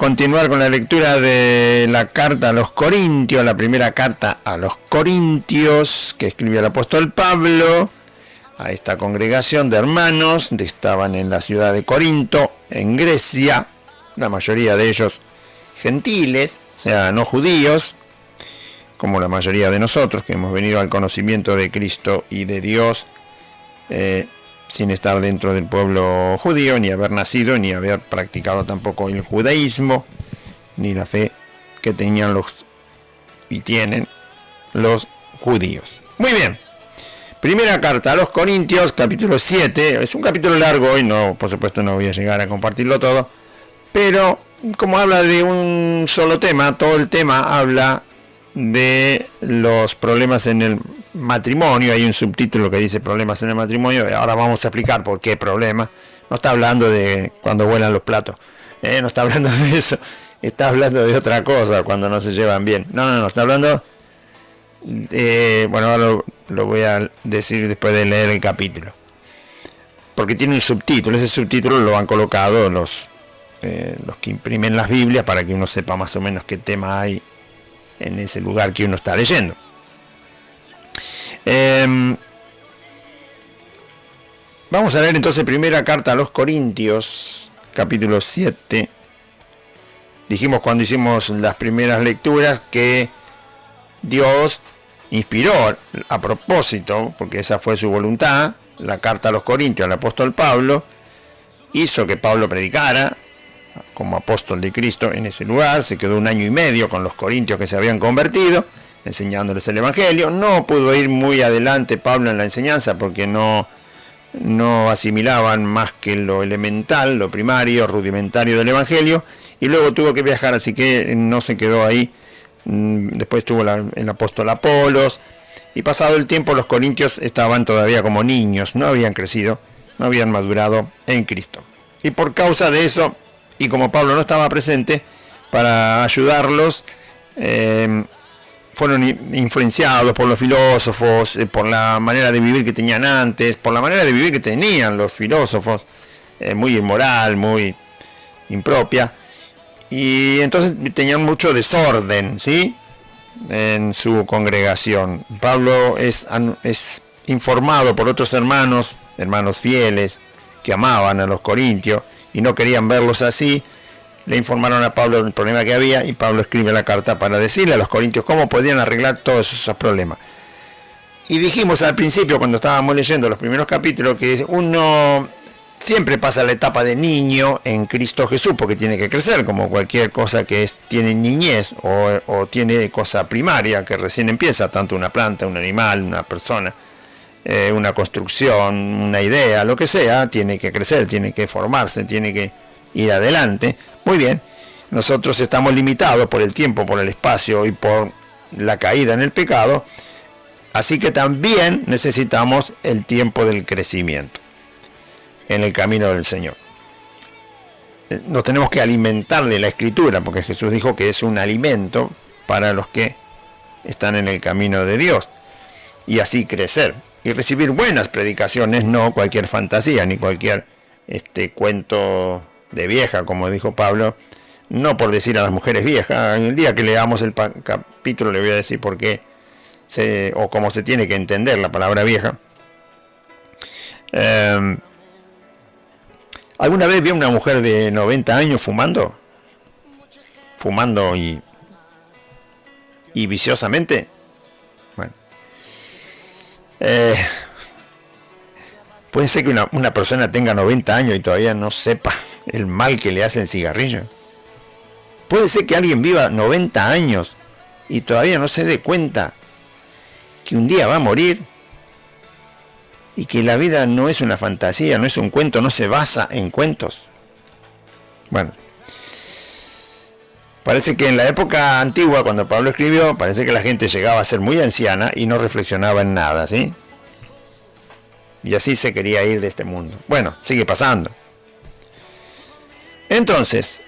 continuar con la lectura de la carta a los Corintios, la primera carta a los Corintios que escribió el apóstol Pablo a esta congregación de hermanos que estaban en la ciudad de Corinto, en Grecia, la mayoría de ellos gentiles, o sea, no judíos, como la mayoría de nosotros que hemos venido al conocimiento de Cristo y de Dios, sin estar dentro del pueblo judío, ni haber nacido, ni haber practicado tampoco el judaísmo, ni la fe que tenían los y tienen los judíos. Muy bien, primera carta a los Corintios, capítulo 7, es un capítulo largo y no, por supuesto no voy a llegar a compartirlo todo, pero como habla de un solo tema, todo el tema habla de los problemas en el matrimonio. Hay un subtítulo que dice problemas en el matrimonio. Ahora vamos a explicar por qué problema. No está hablando de cuando vuelan los platos, no está hablando de eso, está hablando de otra cosa, cuando no se llevan bien. No, está hablando bueno, ahora lo voy a decir después de leer el capítulo, porque tiene un subtítulo. Ese subtítulo lo han colocado los que imprimen las Biblias para que uno sepa más o menos qué tema hay en ese lugar que uno está leyendo. Vamos a leer entonces primera carta a los Corintios, capítulo 7. Dijimos cuando hicimos las primeras lecturas que Dios inspiró a propósito, porque esa fue su voluntad, la carta a los Corintios al apóstol Pablo, hizo que Pablo predicara como apóstol de Cristo en ese lugar. Se quedó 1 año y medio con los corintios que se habían convertido, enseñándoles el evangelio. No pudo ir muy adelante Pablo en la enseñanza porque no asimilaban más que lo elemental, lo primario, rudimentario del evangelio, y luego tuvo que viajar, así que no se quedó ahí. Después tuvo el apóstol Apolos, y pasado el tiempo los corintios estaban todavía como niños, no habían crecido, no habían madurado en Cristo. Y por causa de eso, y como Pablo no estaba presente para ayudarlos, fueron influenciados por los filósofos, por la manera de vivir que tenían antes, por la manera de vivir que tenían los filósofos, muy inmoral, muy impropia, y entonces tenían mucho desorden, ¿sí?, en su congregación. Pablo es informado por otros hermanos fieles que amaban a los corintios y no querían verlos así. Le informaron a Pablo del problema que había, y Pablo escribe la carta para decirle a los corintios cómo podían arreglar todos esos problemas. Y dijimos al principio, cuando estábamos leyendo los primeros capítulos, que uno siempre pasa la etapa de niño en Cristo Jesús, porque tiene que crecer, como cualquier cosa que tiene niñez o tiene cosa primaria que recién empieza, tanto una planta, un animal, una persona, una construcción, una idea, lo que sea, tiene que crecer, tiene que formarse, tiene que ir adelante. Muy bien, nosotros estamos limitados por el tiempo, por el espacio y por la caída en el pecado, así que también necesitamos el tiempo del crecimiento en el camino del Señor. Nos tenemos que alimentar de la Escritura, porque Jesús dijo que es un alimento para los que están en el camino de Dios, y así crecer y recibir buenas predicaciones, no cualquier fantasía ni cualquier cuento de vieja, como dijo Pablo, no por decir a las mujeres viejas. El día que leamos el capítulo le voy a decir por qué o cómo se tiene que entender la palabra vieja. ¿Alguna vez vi a una mujer de 90 años fumando y viciosamente? Bueno, puede ser que una persona tenga 90 años y todavía no sepa el mal que le hace el cigarrillo. Puede ser que alguien viva 90 años y todavía no se dé cuenta que un día va a morir, y que la vida no es una fantasía, no es un cuento, no se basa en cuentos. Bueno, parece que en la época antigua, cuando Pablo escribió, parece que la gente llegaba a ser muy anciana y no reflexionaba en nada, ¿sí? Y así se quería ir de este mundo. Bueno, sigue pasando. Entonces,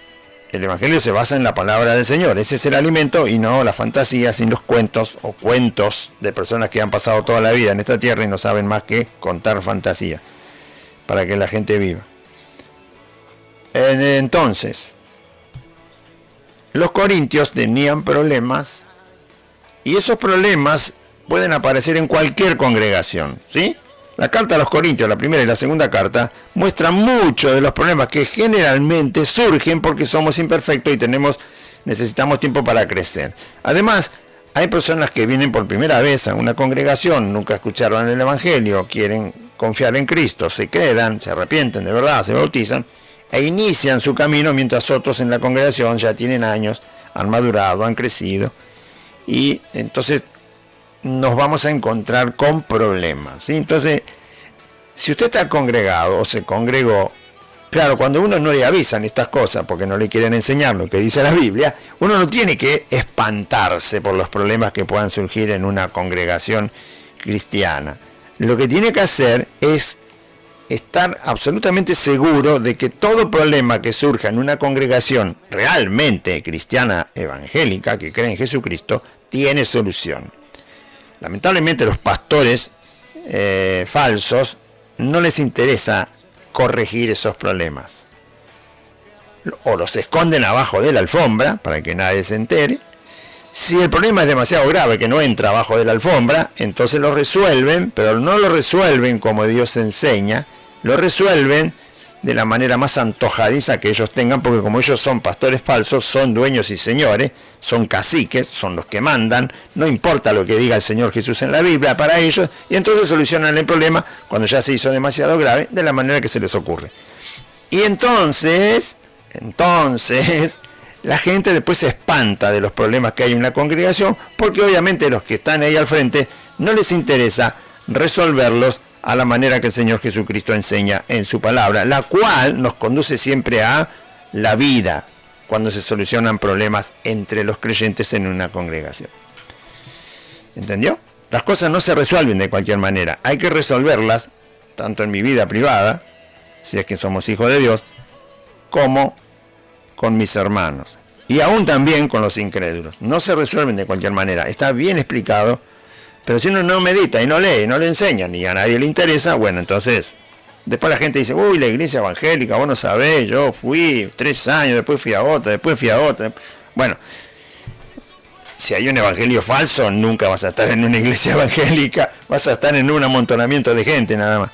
el Evangelio se basa en la palabra del Señor. Ese es el alimento, y no las fantasías ni los cuentos o cuentos de personas que han pasado toda la vida en esta tierra y no saben más que contar fantasía para que la gente viva. Entonces, los corintios tenían problemas y esos problemas pueden aparecer en cualquier congregación, ¿sí? La carta a los corintios, la primera y la segunda carta, muestran muchos de los problemas que generalmente surgen porque somos imperfectos y necesitamos tiempo para crecer. Además, hay personas que vienen por primera vez a una congregación, nunca escucharon el Evangelio, quieren confiar en Cristo, se quedan, se arrepienten de verdad, se bautizan e inician su camino, mientras otros en la congregación ya tienen años, han madurado, han crecido, y entonces nos vamos a encontrar con problemas, ¿sí? Entonces, si usted está congregado o se congregó, claro, cuando uno no le avisan estas cosas porque no le quieren enseñar lo que dice la Biblia, uno no tiene que espantarse por los problemas que puedan surgir en una congregación cristiana. Lo que tiene que hacer es estar absolutamente seguro de que todo problema que surja en una congregación realmente cristiana evangélica, que cree en Jesucristo, tiene solución. Lamentablemente los pastores falsos no les interesa corregir esos problemas. O los esconden abajo de la alfombra para que nadie se entere. Si el problema es demasiado grave que no entra abajo de la alfombra, entonces lo resuelven, pero no lo resuelven como Dios enseña, lo resuelven de la manera más antojadiza que ellos tengan, porque como ellos son pastores falsos, son dueños y señores, son caciques, son los que mandan, no importa lo que diga el Señor Jesús en la Biblia para ellos, y entonces solucionan el problema cuando ya se hizo demasiado grave, de la manera que se les ocurre. Y entonces, la gente después se espanta de los problemas que hay en la congregación, porque obviamente los que están ahí al frente no les interesa resolverlos a la manera que el Señor Jesucristo enseña en su palabra, la cual nos conduce siempre a la vida cuando se solucionan problemas entre los creyentes en una congregación. ¿Entendió? Las cosas no se resuelven de cualquier manera, hay que resolverlas tanto en mi vida privada, si es que somos hijos de Dios, como con mis hermanos y aún también con los incrédulos. No se resuelven de cualquier manera, está bien explicado. Pero si uno no medita y no lee, y no le enseña, ni a nadie le interesa, bueno, entonces, después la gente dice, uy, la iglesia evangélica, vos no sabés, yo fui 3 años, después fui a otra. Bueno, si hay un evangelio falso, nunca vas a estar en una iglesia evangélica, vas a estar en un amontonamiento de gente nada más.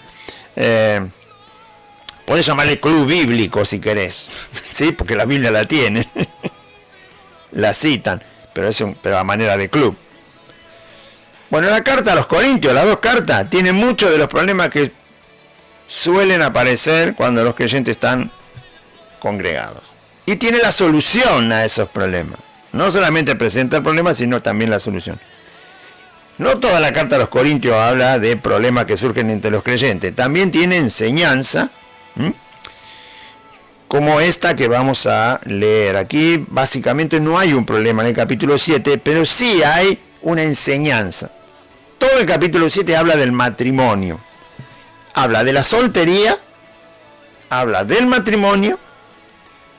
Podés llamarle club bíblico si querés, ¿sí? Porque la Biblia la tiene, la citan, pero a manera de club. Bueno, la carta a los Corintios, las 2 cartas, tienen muchos de los problemas que suelen aparecer cuando los creyentes están congregados. Y tiene la solución a esos problemas. No solamente presenta el problema, sino también la solución. No toda la carta a los Corintios habla de problemas que surgen entre los creyentes. También tiene enseñanza, como esta que vamos a leer. Aquí básicamente no hay un problema en el capítulo 7, pero sí hay una enseñanza. Todo el capítulo 7 habla del matrimonio, habla de la soltería, habla del matrimonio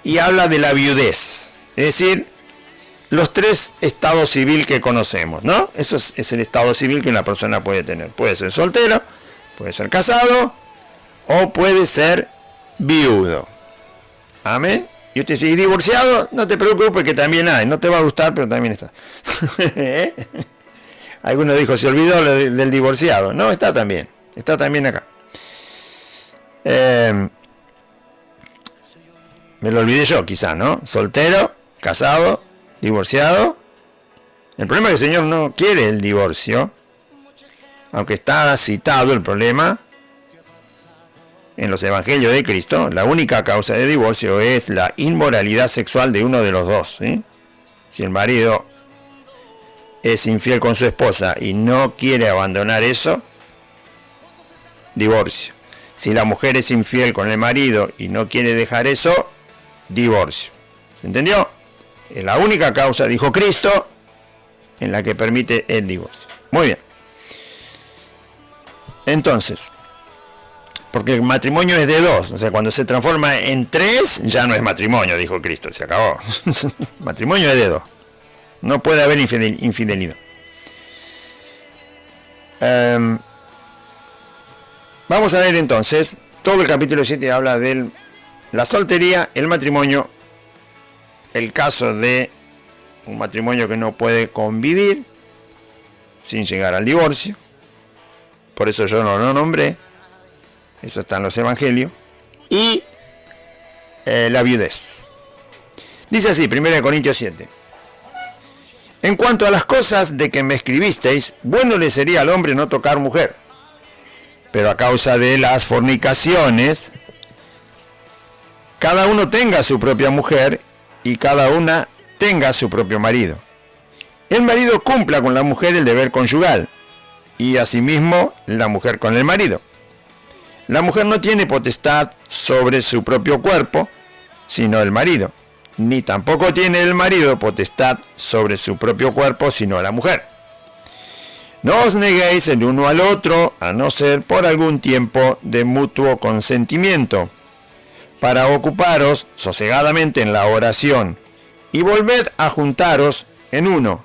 y habla de la viudez, es decir, los 3 estados civiles que conocemos, ¿no? Eso es el estado civil que una persona puede tener. Puede ser soltero, puede ser casado o puede ser viudo. Amén. Y usted sigue divorciado, no te preocupes que también hay, no te va a gustar, pero también está. Alguno dijo, se olvidó del divorciado. No, está también acá. Me lo olvidé yo quizá, ¿no? Soltero, casado, divorciado. El problema es que el Señor no quiere el divorcio, aunque está citado el problema en los evangelios de Cristo. La única causa de divorcio es la inmoralidad sexual de uno de los dos, ¿sí? Si el marido es infiel con su esposa y no quiere abandonar eso, divorcio. Si la mujer es infiel con el marido y no quiere dejar eso, divorcio. ¿Se entendió? Es la única causa, dijo Cristo, en la que permite el divorcio. Muy bien. Entonces, porque el matrimonio es de 2, o sea, cuando se transforma en 3, ya no es matrimonio, dijo Cristo, se acabó. Matrimonio es de 2. No puede haber infidelidad. Vamos a ver entonces, todo el capítulo 7 habla de la soltería, el matrimonio, el caso de un matrimonio que no puede convivir sin llegar al divorcio. Por eso yo no lo nombré. Eso está en los evangelios. Y la viudez. Dice así, 1 Corintios 7. En cuanto a las cosas de que me escribisteis, bueno le sería al hombre no tocar mujer. Pero a causa de las fornicaciones, cada uno tenga su propia mujer y cada una tenga su propio marido. El marido cumpla con la mujer el deber conyugal y asimismo la mujer con el marido. La mujer no tiene potestad sobre su propio cuerpo, sino el marido, ni tampoco tiene el marido potestad sobre su propio cuerpo, sino la mujer. No os neguéis el uno al otro, a no ser por algún tiempo de mutuo consentimiento, para ocuparos sosegadamente en la oración, y volved a juntaros en uno,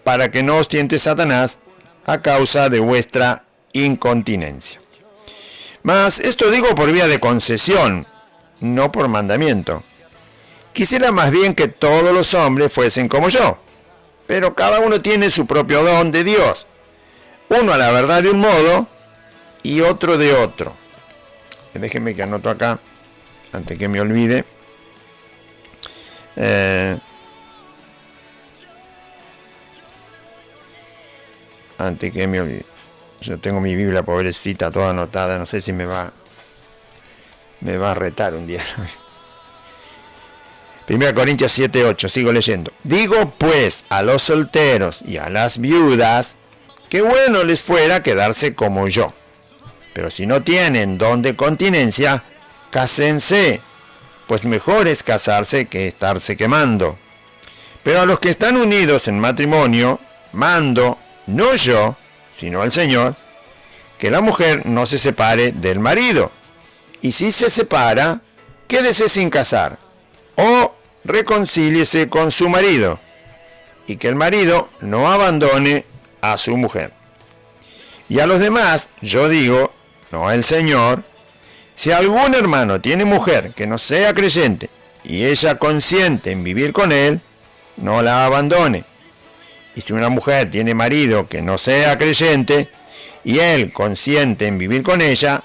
para que no os tiente Satanás a causa de vuestra incontinencia. Mas esto digo por vía de concesión, no por mandamiento. Quisiera más bien que todos los hombres fuesen como yo, pero cada uno tiene su propio don de Dios, uno a la verdad de un modo y otro de otro. Déjenme que anoto acá, antes que me olvide. Antes que me olvide. Yo tengo mi Biblia pobrecita toda anotada, no sé si me va a retar un día. 1 Corintios 7:8, sigo leyendo. Digo pues a los solteros y a las viudas, que bueno les fuera quedarse como yo. Pero si no tienen don de continencia, cásense, pues mejor es casarse que estarse quemando. Pero a los que están unidos en matrimonio, mando, no yo, sino al Señor, que la mujer no se separe del marido. Y si se separa, quédese sin casar, o reconcíliese con su marido, y que el marido no abandone a su mujer. Y a los demás, yo digo, no el Señor, si algún hermano tiene mujer que no sea creyente, y ella consiente en vivir con él, no la abandone. Y si una mujer tiene marido que no sea creyente, y él consiente en vivir con ella,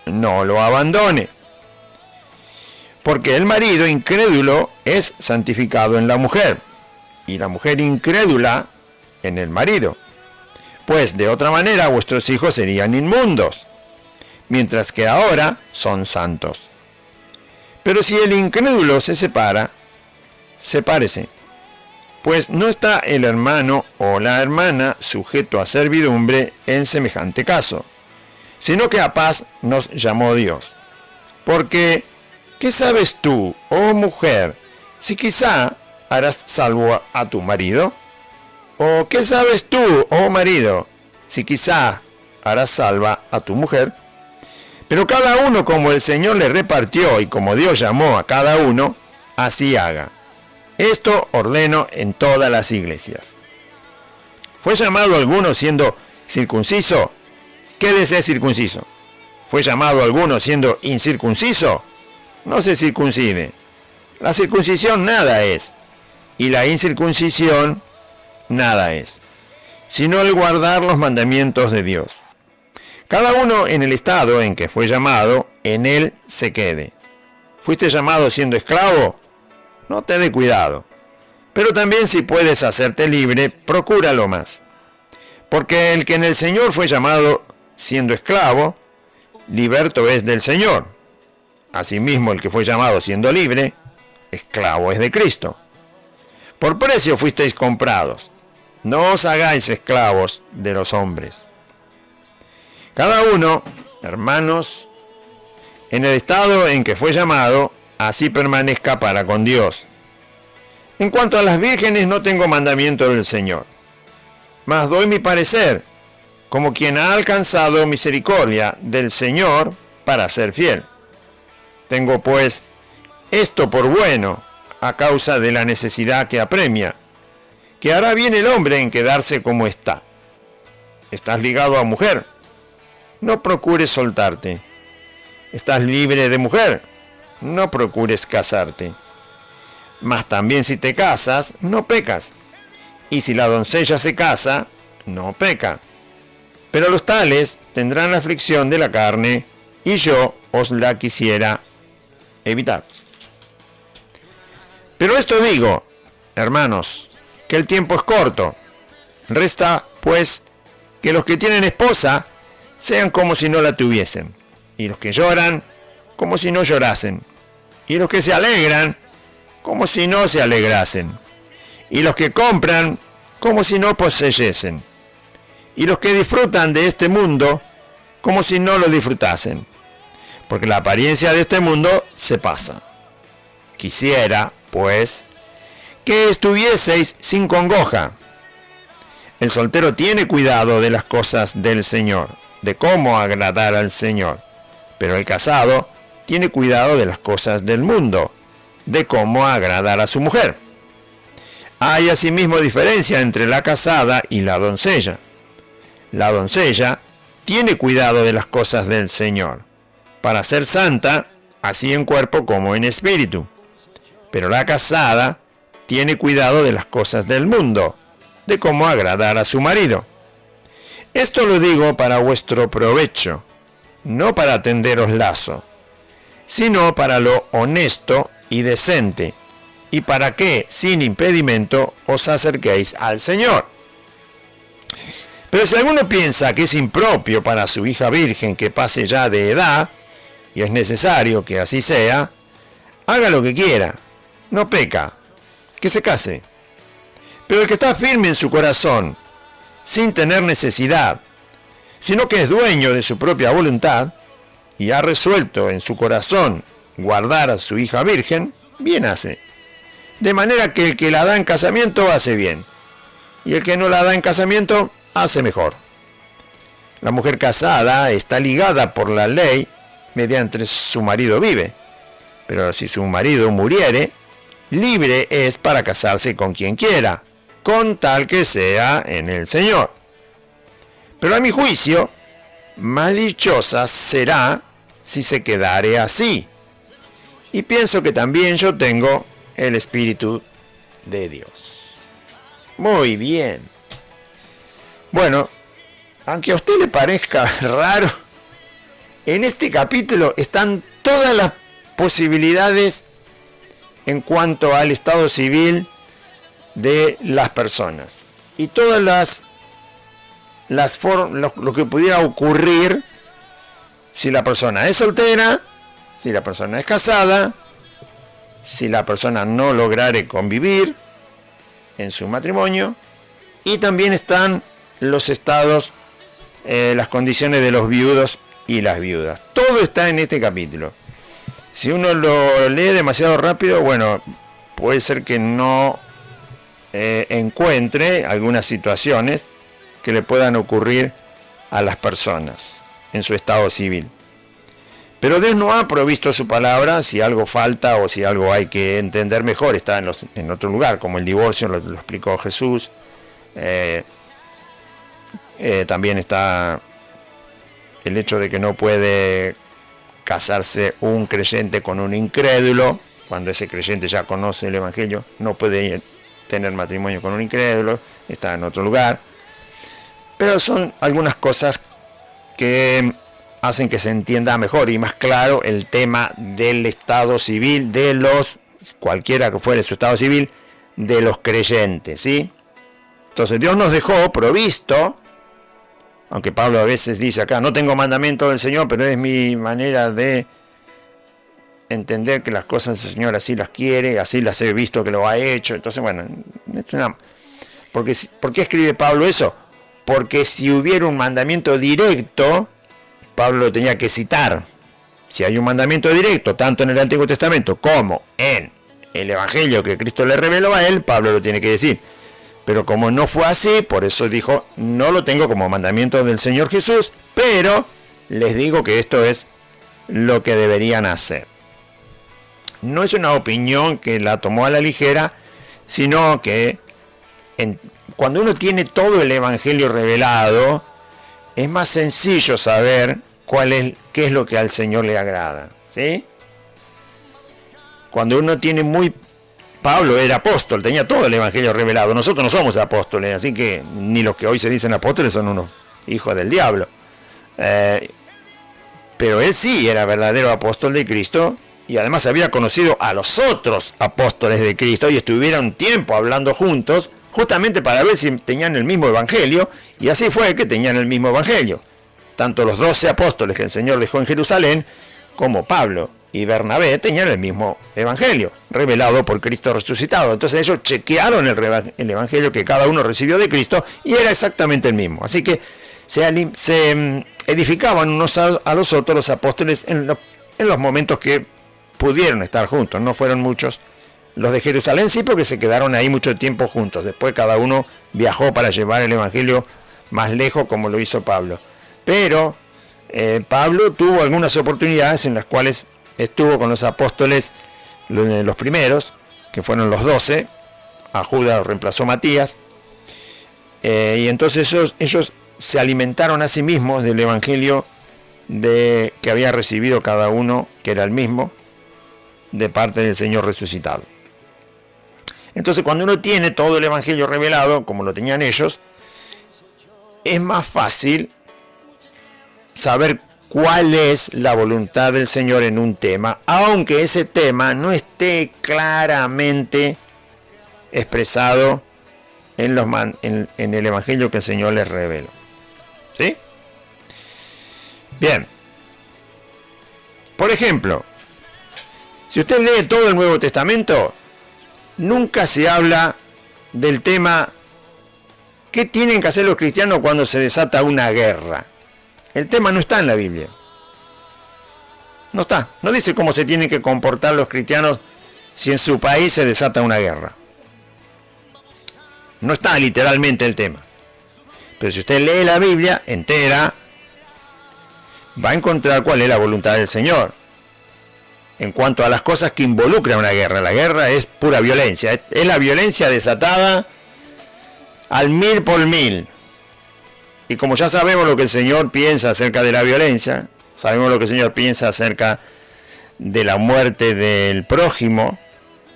no lo abandone. Porque el marido incrédulo es santificado en la mujer, y la mujer incrédula en el marido. Pues de otra manera vuestros hijos serían inmundos, mientras que ahora son santos. Pero si el incrédulo se separa, sepárese. Pues no está el hermano o la hermana sujeto a servidumbre en semejante caso, sino que a paz nos llamó Dios. Porque, ¿qué sabes tú, oh mujer, si quizá harás salvo a tu marido? ¿O qué sabes tú, oh marido, si quizá harás salva a tu mujer? Pero cada uno como el Señor le repartió y como Dios llamó a cada uno, así haga. Esto ordeno en todas las iglesias. ¿Fue llamado alguno siendo circunciso? Quédese circunciso. ¿Fue llamado alguno siendo incircunciso? No se circuncide. La circuncisión nada es, y la incircuncisión nada es, sino el guardar los mandamientos de Dios. Cada uno en el estado en que fue llamado, en él se quede. ¿Fuiste llamado siendo esclavo? No te dé cuidado. Pero también si puedes hacerte libre, procúralo más. Porque el que en el Señor fue llamado siendo esclavo, liberto es del Señor. Asimismo el que fue llamado siendo libre, esclavo es de Cristo. Por precio fuisteis comprados. No os hagáis esclavos de los hombres. Cada uno, hermanos, en el estado en que fue llamado, así permanezca para con Dios. En cuanto a las vírgenes, no tengo mandamiento del Señor, mas doy mi parecer, como quien ha alcanzado misericordia del Señor para ser fiel. Tengo pues esto por bueno, a causa de la necesidad que apremia, que hará bien el hombre en quedarse como está. ¿Estás ligado a mujer? No procures soltarte. ¿Estás libre de mujer? No procures casarte. Mas también si te casas, no pecas. Y si la doncella se casa, no peca. Pero los tales tendrán la aflicción de la carne, y yo os la quisiera evitar. Pero esto digo, hermanos, que el tiempo es corto. Resta, pues, que los que tienen esposa sean como si no la tuviesen, y los que lloran, como si no llorasen, y los que se alegran, como si no se alegrasen, y los que compran, como si no poseyesen, y los que disfrutan de este mundo, como si no lo disfrutasen, porque la apariencia de este mundo se pasa. Quisiera, pues, que estuvieseis sin congoja. El soltero tiene cuidado de las cosas del Señor, de cómo agradar al Señor, pero el casado tiene cuidado de las cosas del mundo, de cómo agradar a su mujer. Hay asimismo diferencia entre la casada y la doncella. La doncella tiene cuidado de las cosas del Señor, para ser santa, así en cuerpo como en espíritu. Pero la casada tiene cuidado de las cosas del mundo, de cómo agradar a su marido. Esto lo digo para vuestro provecho, no para tenderos lazo, sino para lo honesto y decente, y para que, sin impedimento, os acerquéis al Señor. Pero si alguno piensa que es impropio para su hija virgen que pase ya de edad, y es necesario que así sea, haga lo que quiera, no peca, que se case. Pero el que está firme en su corazón, sin tener necesidad, sino que es dueño de su propia voluntad, y ha resuelto en su corazón guardar a su hija virgen, bien hace. De manera que el que la da en casamiento hace bien, y el que no la da en casamiento hace mejor. La mujer casada está ligada por la ley mediante su marido vive, pero si su marido muriere, libre es para casarse con quien quiera, con tal que sea en el Señor. Pero a mi juicio, más dichosa será si se quedare así. Y pienso que también yo tengo el Espíritu de Dios. Muy bien. Bueno, aunque a usted le parezca raro, en este capítulo están todas las posibilidades en cuanto al estado civil de las personas. Y todas lo que pudiera ocurrir si la persona es soltera, si la persona es casada, si la persona no lograre convivir en su matrimonio, y también están los estados, las condiciones de los viudos y las viudas. Todo está en este capítulo. Si uno lo lee demasiado rápido, bueno, puede ser que no encuentre algunas situaciones que le puedan ocurrir a las personas en su estado civil. Pero Dios no ha provisto su palabra. Si algo falta o si algo hay que entender mejor, está en otro lugar, como el divorcio, lo explicó Jesús. También está el hecho de que no puede casarse un creyente con un incrédulo, cuando ese creyente ya conoce el Evangelio, no puede tener matrimonio con un incrédulo, está en otro lugar. Pero son algunas cosas que hacen que se entienda mejor y más claro el tema del estado civil de los, cualquiera que fuere su estado civil, de los creyentes, ¿sí? Entonces Dios nos dejó provisto, aunque Pablo a veces dice acá, no tengo mandamiento del Señor, pero es mi manera de entender que las cosas del Señor así las quiere, así las he visto que lo ha hecho. Entonces, bueno, ¿por qué escribe Pablo eso? Porque si hubiera un mandamiento directo, Pablo lo tenía que citar. Si hay un mandamiento directo, tanto en el Antiguo Testamento como en el Evangelio que Cristo le reveló a él, Pablo lo tiene que decir. Pero como no fue así, por eso dijo, no lo tengo como mandamiento del Señor Jesús, pero les digo que esto es lo que deberían hacer. No es una opinión que la tomó a la ligera, sino que cuando uno tiene todo el Evangelio revelado, es más sencillo saber qué es lo que al Señor le agrada, ¿sí? Cuando uno tiene muy Pablo era apóstol, tenía todo el evangelio revelado. Nosotros no somos apóstoles, así que ni los que hoy se dicen apóstoles son unos hijos del diablo. Pero él sí era verdadero apóstol de Cristo, y además había conocido a los otros apóstoles de Cristo y estuvieron tiempo hablando juntos, justamente para ver si tenían el mismo evangelio, y así fue que tenían el mismo evangelio. Tanto los 12 apóstoles que el Señor dejó en Jerusalén, como Pablo y Bernabé tenían el mismo evangelio, revelado por Cristo resucitado. Entonces ellos chequearon el evangelio que cada uno recibió de Cristo, y era exactamente el mismo. Así que se edificaban unos a los otros los apóstoles en los momentos que pudieron estar juntos. No fueron muchos. Los de Jerusalén sí, porque se quedaron ahí mucho tiempo juntos. Después cada uno viajó para llevar el evangelio más lejos, como lo hizo Pablo. Pero Pablo tuvo algunas oportunidades en las cuales estuvo con los apóstoles, los primeros, que fueron los 12. A Judas lo reemplazó Matías. Y entonces ellos se alimentaron a sí mismos del evangelio que había recibido cada uno, que era el mismo, de parte del Señor resucitado. Entonces, cuando uno tiene todo el evangelio revelado, como lo tenían ellos, es más fácil saber cuál es la voluntad del Señor en un tema, aunque ese tema no esté claramente expresado en el evangelio que el Señor les reveló. ¿Sí? Bien. Por ejemplo, si usted lee todo el Nuevo Testamento, nunca se habla del tema ¿qué tienen que hacer los cristianos cuando se desata una guerra? El tema no está en la Biblia. No está. No dice cómo se tienen que comportar los cristianos si en su país se desata una guerra. No está literalmente el tema. Pero si usted lee la Biblia entera, va a encontrar cuál es la voluntad del Señor en cuanto a las cosas que involucran una guerra. La guerra es pura violencia. Es la violencia desatada al 1000 por 1000. Y como ya sabemos lo que el Señor piensa acerca de la violencia, sabemos lo que el Señor piensa acerca de la muerte del prójimo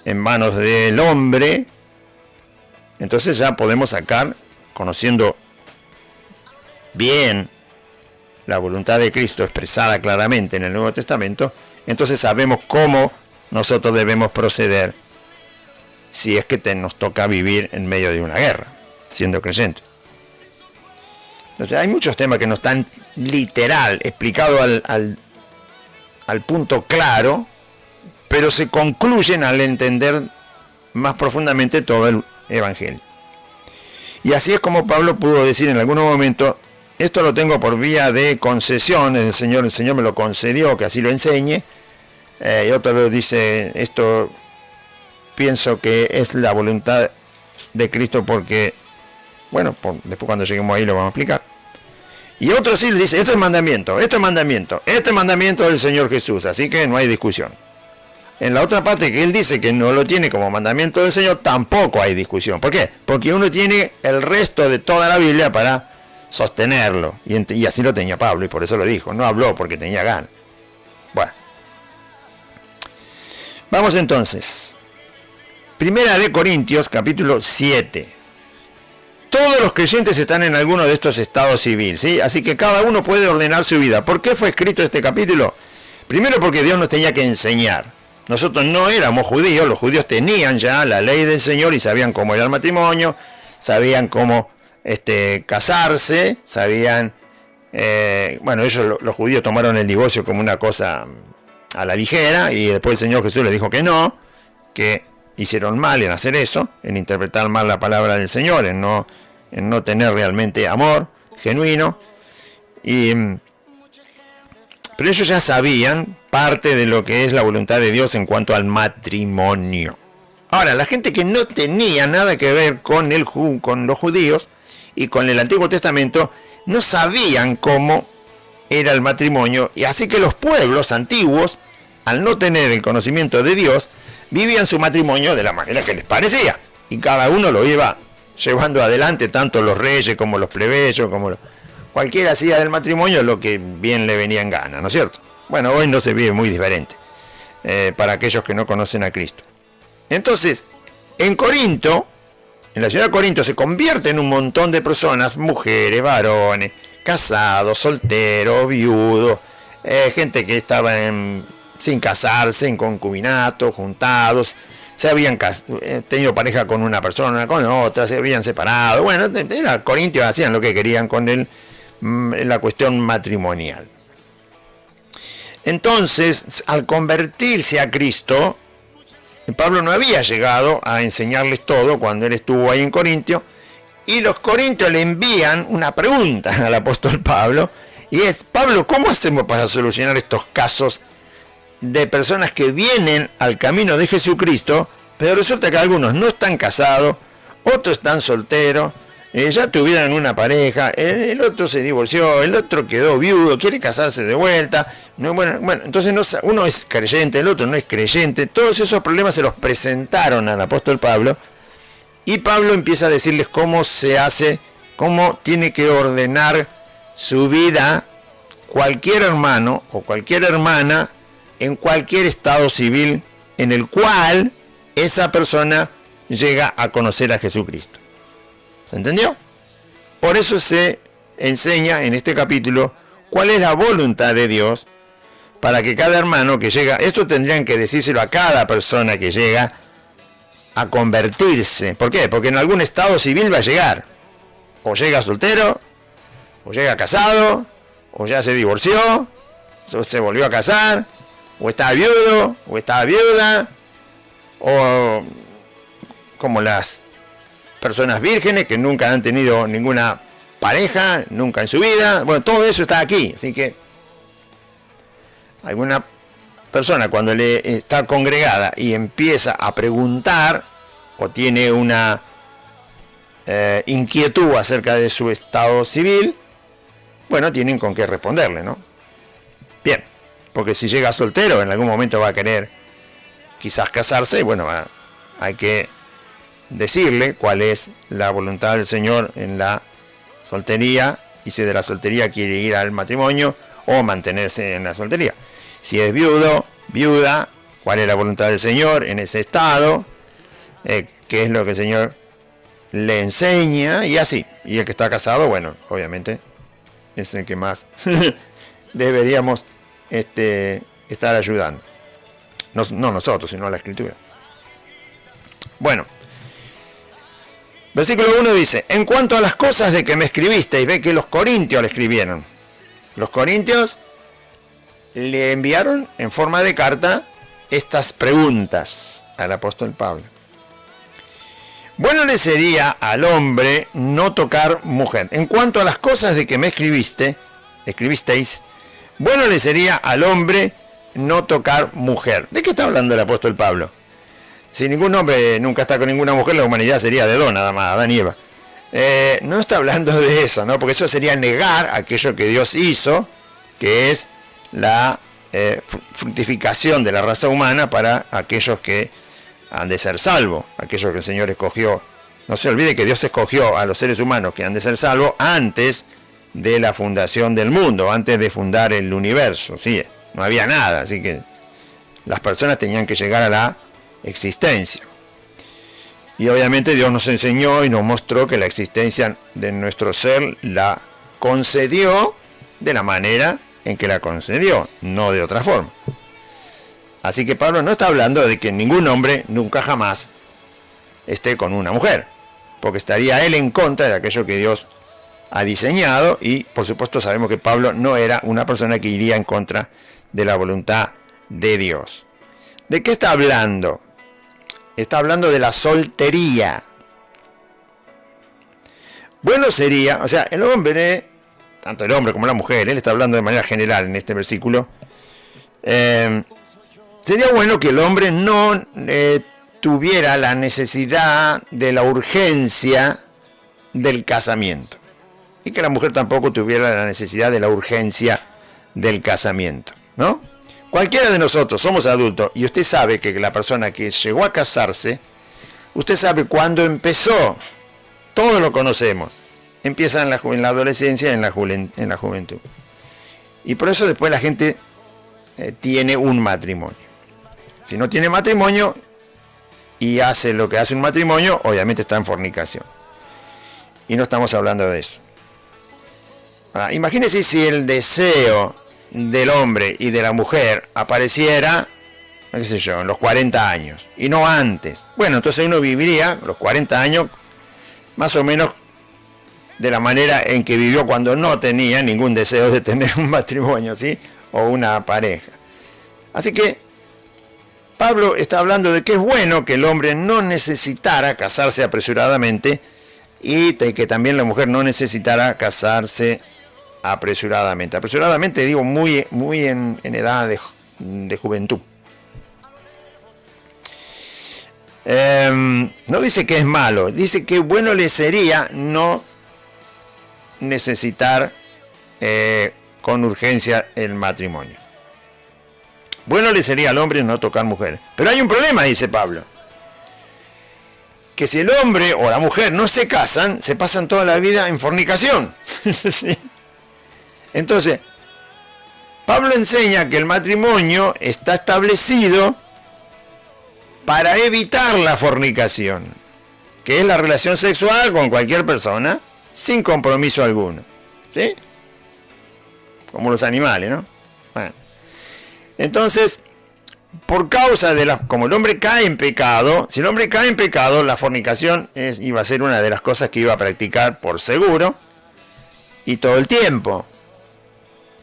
en manos del hombre, entonces ya podemos sacar, conociendo bien la voluntad de Cristo expresada claramente en el Nuevo Testamento, entonces sabemos cómo nosotros debemos proceder si es que nos toca vivir en medio de una guerra, siendo creyentes. Entonces hay muchos temas que no están literal, explicados al punto claro, pero se concluyen al entender más profundamente todo el Evangelio. Y así es como Pablo pudo decir en algún momento: esto lo tengo por vía de concesión, el Señor me lo concedió, que así lo enseñe. Y otra vez dice: esto pienso que es la voluntad de Cristo porque, bueno, después cuando lleguemos ahí lo vamos a explicar. Y otro sí le dice: esto es mandamiento del Señor Jesús, así que no hay discusión. En la otra parte que él dice que no lo tiene como mandamiento del Señor, tampoco hay discusión. ¿Por qué? Porque uno tiene el resto de toda la Biblia para sostenerlo. Y así lo tenía Pablo, y por eso lo dijo. No habló porque tenía ganas. Bueno. Vamos entonces. Primera de Corintios, capítulo 7. Todos los creyentes están en alguno de estos estados civiles, ¿sí? Así que cada uno puede ordenar su vida. ¿Por qué fue escrito este capítulo? Primero porque Dios nos tenía que enseñar. Nosotros no éramos judíos, los judíos tenían ya la ley del Señor y sabían cómo era el matrimonio, sabían cómo casarse, sabían... ellos, los judíos, tomaron el divorcio como una cosa a la ligera, y después el Señor Jesús les dijo que no, que hicieron mal en hacer eso, en interpretar mal la palabra del Señor, en no tener realmente amor genuino. Pero ellos ya sabían parte de lo que es la voluntad de Dios en cuanto al matrimonio. Ahora, la gente que no tenía nada que ver con los judíos y con el Antiguo Testamento, no sabían cómo era el matrimonio, y así que los pueblos antiguos, al no tener el conocimiento de Dios, vivían su matrimonio de la manera que les parecía, y cada uno lo iba llevando adelante, tanto los reyes como los plebeyos, cualquiera hacía del matrimonio lo que bien le venía en gana, ¿no es cierto? Bueno, hoy no se vive muy diferente para aquellos que no conocen a Cristo. Entonces, En Corinto, en la ciudad de Corinto, se convierte en un montón de personas, mujeres, varones, casados, solteros, viudos, gente que estaba sin casarse, en concubinato, juntados, se habían tenido pareja con una persona, con otra, se habían separado. Bueno, era Corintios, hacían lo que querían con la cuestión matrimonial. Entonces, al convertirse a Cristo, Pablo no había llegado a enseñarles todo cuando él estuvo ahí en Corintio, y los corintios le envían una pregunta al apóstol Pablo, y es: Pablo, ¿cómo hacemos para solucionar estos casos de personas que vienen al camino de Jesucristo, pero resulta que algunos no están casados, otros están solteros, ya tuvieron una pareja, el otro se divorció, el otro quedó viudo, quiere casarse de vuelta? Bueno, entonces uno es creyente, el otro no es creyente. Todos esos problemas se los presentaron al apóstol Pablo, y Pablo empieza a decirles cómo se hace, cómo tiene que ordenar su vida cualquier hermano o cualquier hermana en cualquier estado civil en el cual esa persona llega a conocer a Jesucristo. ¿Se entendió? Por eso se enseña en este capítulo cuál es la voluntad de Dios para que cada hermano que llega, esto tendrían que decírselo a cada persona que llega a convertirse. ¿Por qué? Porque en algún estado civil va a llegar. O llega soltero, o llega casado, o ya se divorció, o se volvió a casar, o está viudo, o está viuda, o como las personas vírgenes que nunca han tenido ninguna pareja, nunca en su vida. Bueno, todo eso está aquí. Así que alguna persona, cuando le está congregada y empieza a preguntar o tiene una inquietud acerca de su estado civil, bueno, tienen con qué responderle, ¿no? Bien, porque si llega soltero, en algún momento va a querer quizás casarse, y bueno, hay que decirle cuál es la voluntad del Señor en la soltería, y si de la soltería quiere ir al matrimonio o mantenerse en la soltería. Si es viudo, viuda, cuál es la voluntad del Señor en ese estado, qué es lo que el Señor le enseña, y así. Y el que está casado, bueno, obviamente es el que más deberíamos estar ayudando. No nosotros, sino la Escritura. Bueno, versículo 1 dice: en cuanto a las cosas de que me escribisteis, ve que los corintios le escribieron. Los corintios le enviaron en forma de carta estas preguntas al apóstol Pablo. Bueno le sería al hombre no tocar mujer. En cuanto a las cosas de que me escribisteis, bueno le sería al hombre no tocar mujer. ¿De qué está hablando el apóstol Pablo? Si ningún hombre nunca está con ninguna mujer, la humanidad sería de dos nada más, Adán y Eva. No está hablando de eso, ¿no? Porque eso sería negar aquello que Dios hizo, que es la fructificación de la raza humana para aquellos que han de ser salvos, aquellos que el Señor escogió. No se olvide que Dios escogió a los seres humanos que han de ser salvos antes de la fundación del mundo, antes de fundar el universo, ¿sí? No había nada, así que las personas tenían que llegar a la existencia. Y obviamente Dios nos enseñó y nos mostró que la existencia de nuestro ser la concedió de la manera en que la concedió, no de otra forma. Así que Pablo no está hablando de que ningún hombre nunca jamás esté con una mujer, porque estaría él en contra de aquello que Dios ha diseñado, y por supuesto sabemos que Pablo no era una persona que iría en contra de la voluntad de Dios. ¿De qué está hablando? Está hablando de la soltería. Bueno sería, o sea, el hombre, tanto el hombre como la mujer, él está hablando de manera general en este versículo, sería bueno que el hombre no tuviera la necesidad de la urgencia del casamiento, y que la mujer tampoco tuviera la necesidad de la urgencia del casamiento, ¿no? Cualquiera de nosotros somos adultos, y usted sabe que la persona que llegó a casarse, usted sabe cuándo empezó. Todos lo conocemos. Empieza en la adolescencia y en la juventud. Y por eso después la gente tiene un matrimonio. Si no tiene matrimonio y hace lo que hace un matrimonio, obviamente está en fornicación. Y no estamos hablando de eso. Ahora, imagínense si el deseo del hombre y de la mujer apareciera, qué sé yo, en los 40 años, y no antes. Bueno, entonces uno viviría los 40 años más o menos de la manera en que vivió cuando no tenía ningún deseo de tener un matrimonio, ¿sí? O una pareja. Así que Pablo está hablando de que es bueno que el hombre no necesitara casarse apresuradamente y de que también la mujer no necesitara casarse apresuradamente. Apresuradamente digo muy en edad de juventud. No dice que es malo, dice que bueno le sería no necesitar con urgencia el matrimonio. Bueno le sería al hombre no tocar mujeres. Pero hay un problema, dice Pablo. Que si el hombre o la mujer no se casan, se pasan toda la vida en fornicación. ¿Sí? Entonces, Pablo enseña que el matrimonio está establecido para evitar la fornicación, que es la relación sexual con cualquier persona sin compromiso alguno. ¿Sí? Como los animales, ¿no? Bueno. Entonces, por causa de como el hombre cae en pecado, si el hombre cae en pecado, la fornicación iba a ser una de las cosas que iba a practicar por seguro y todo el tiempo.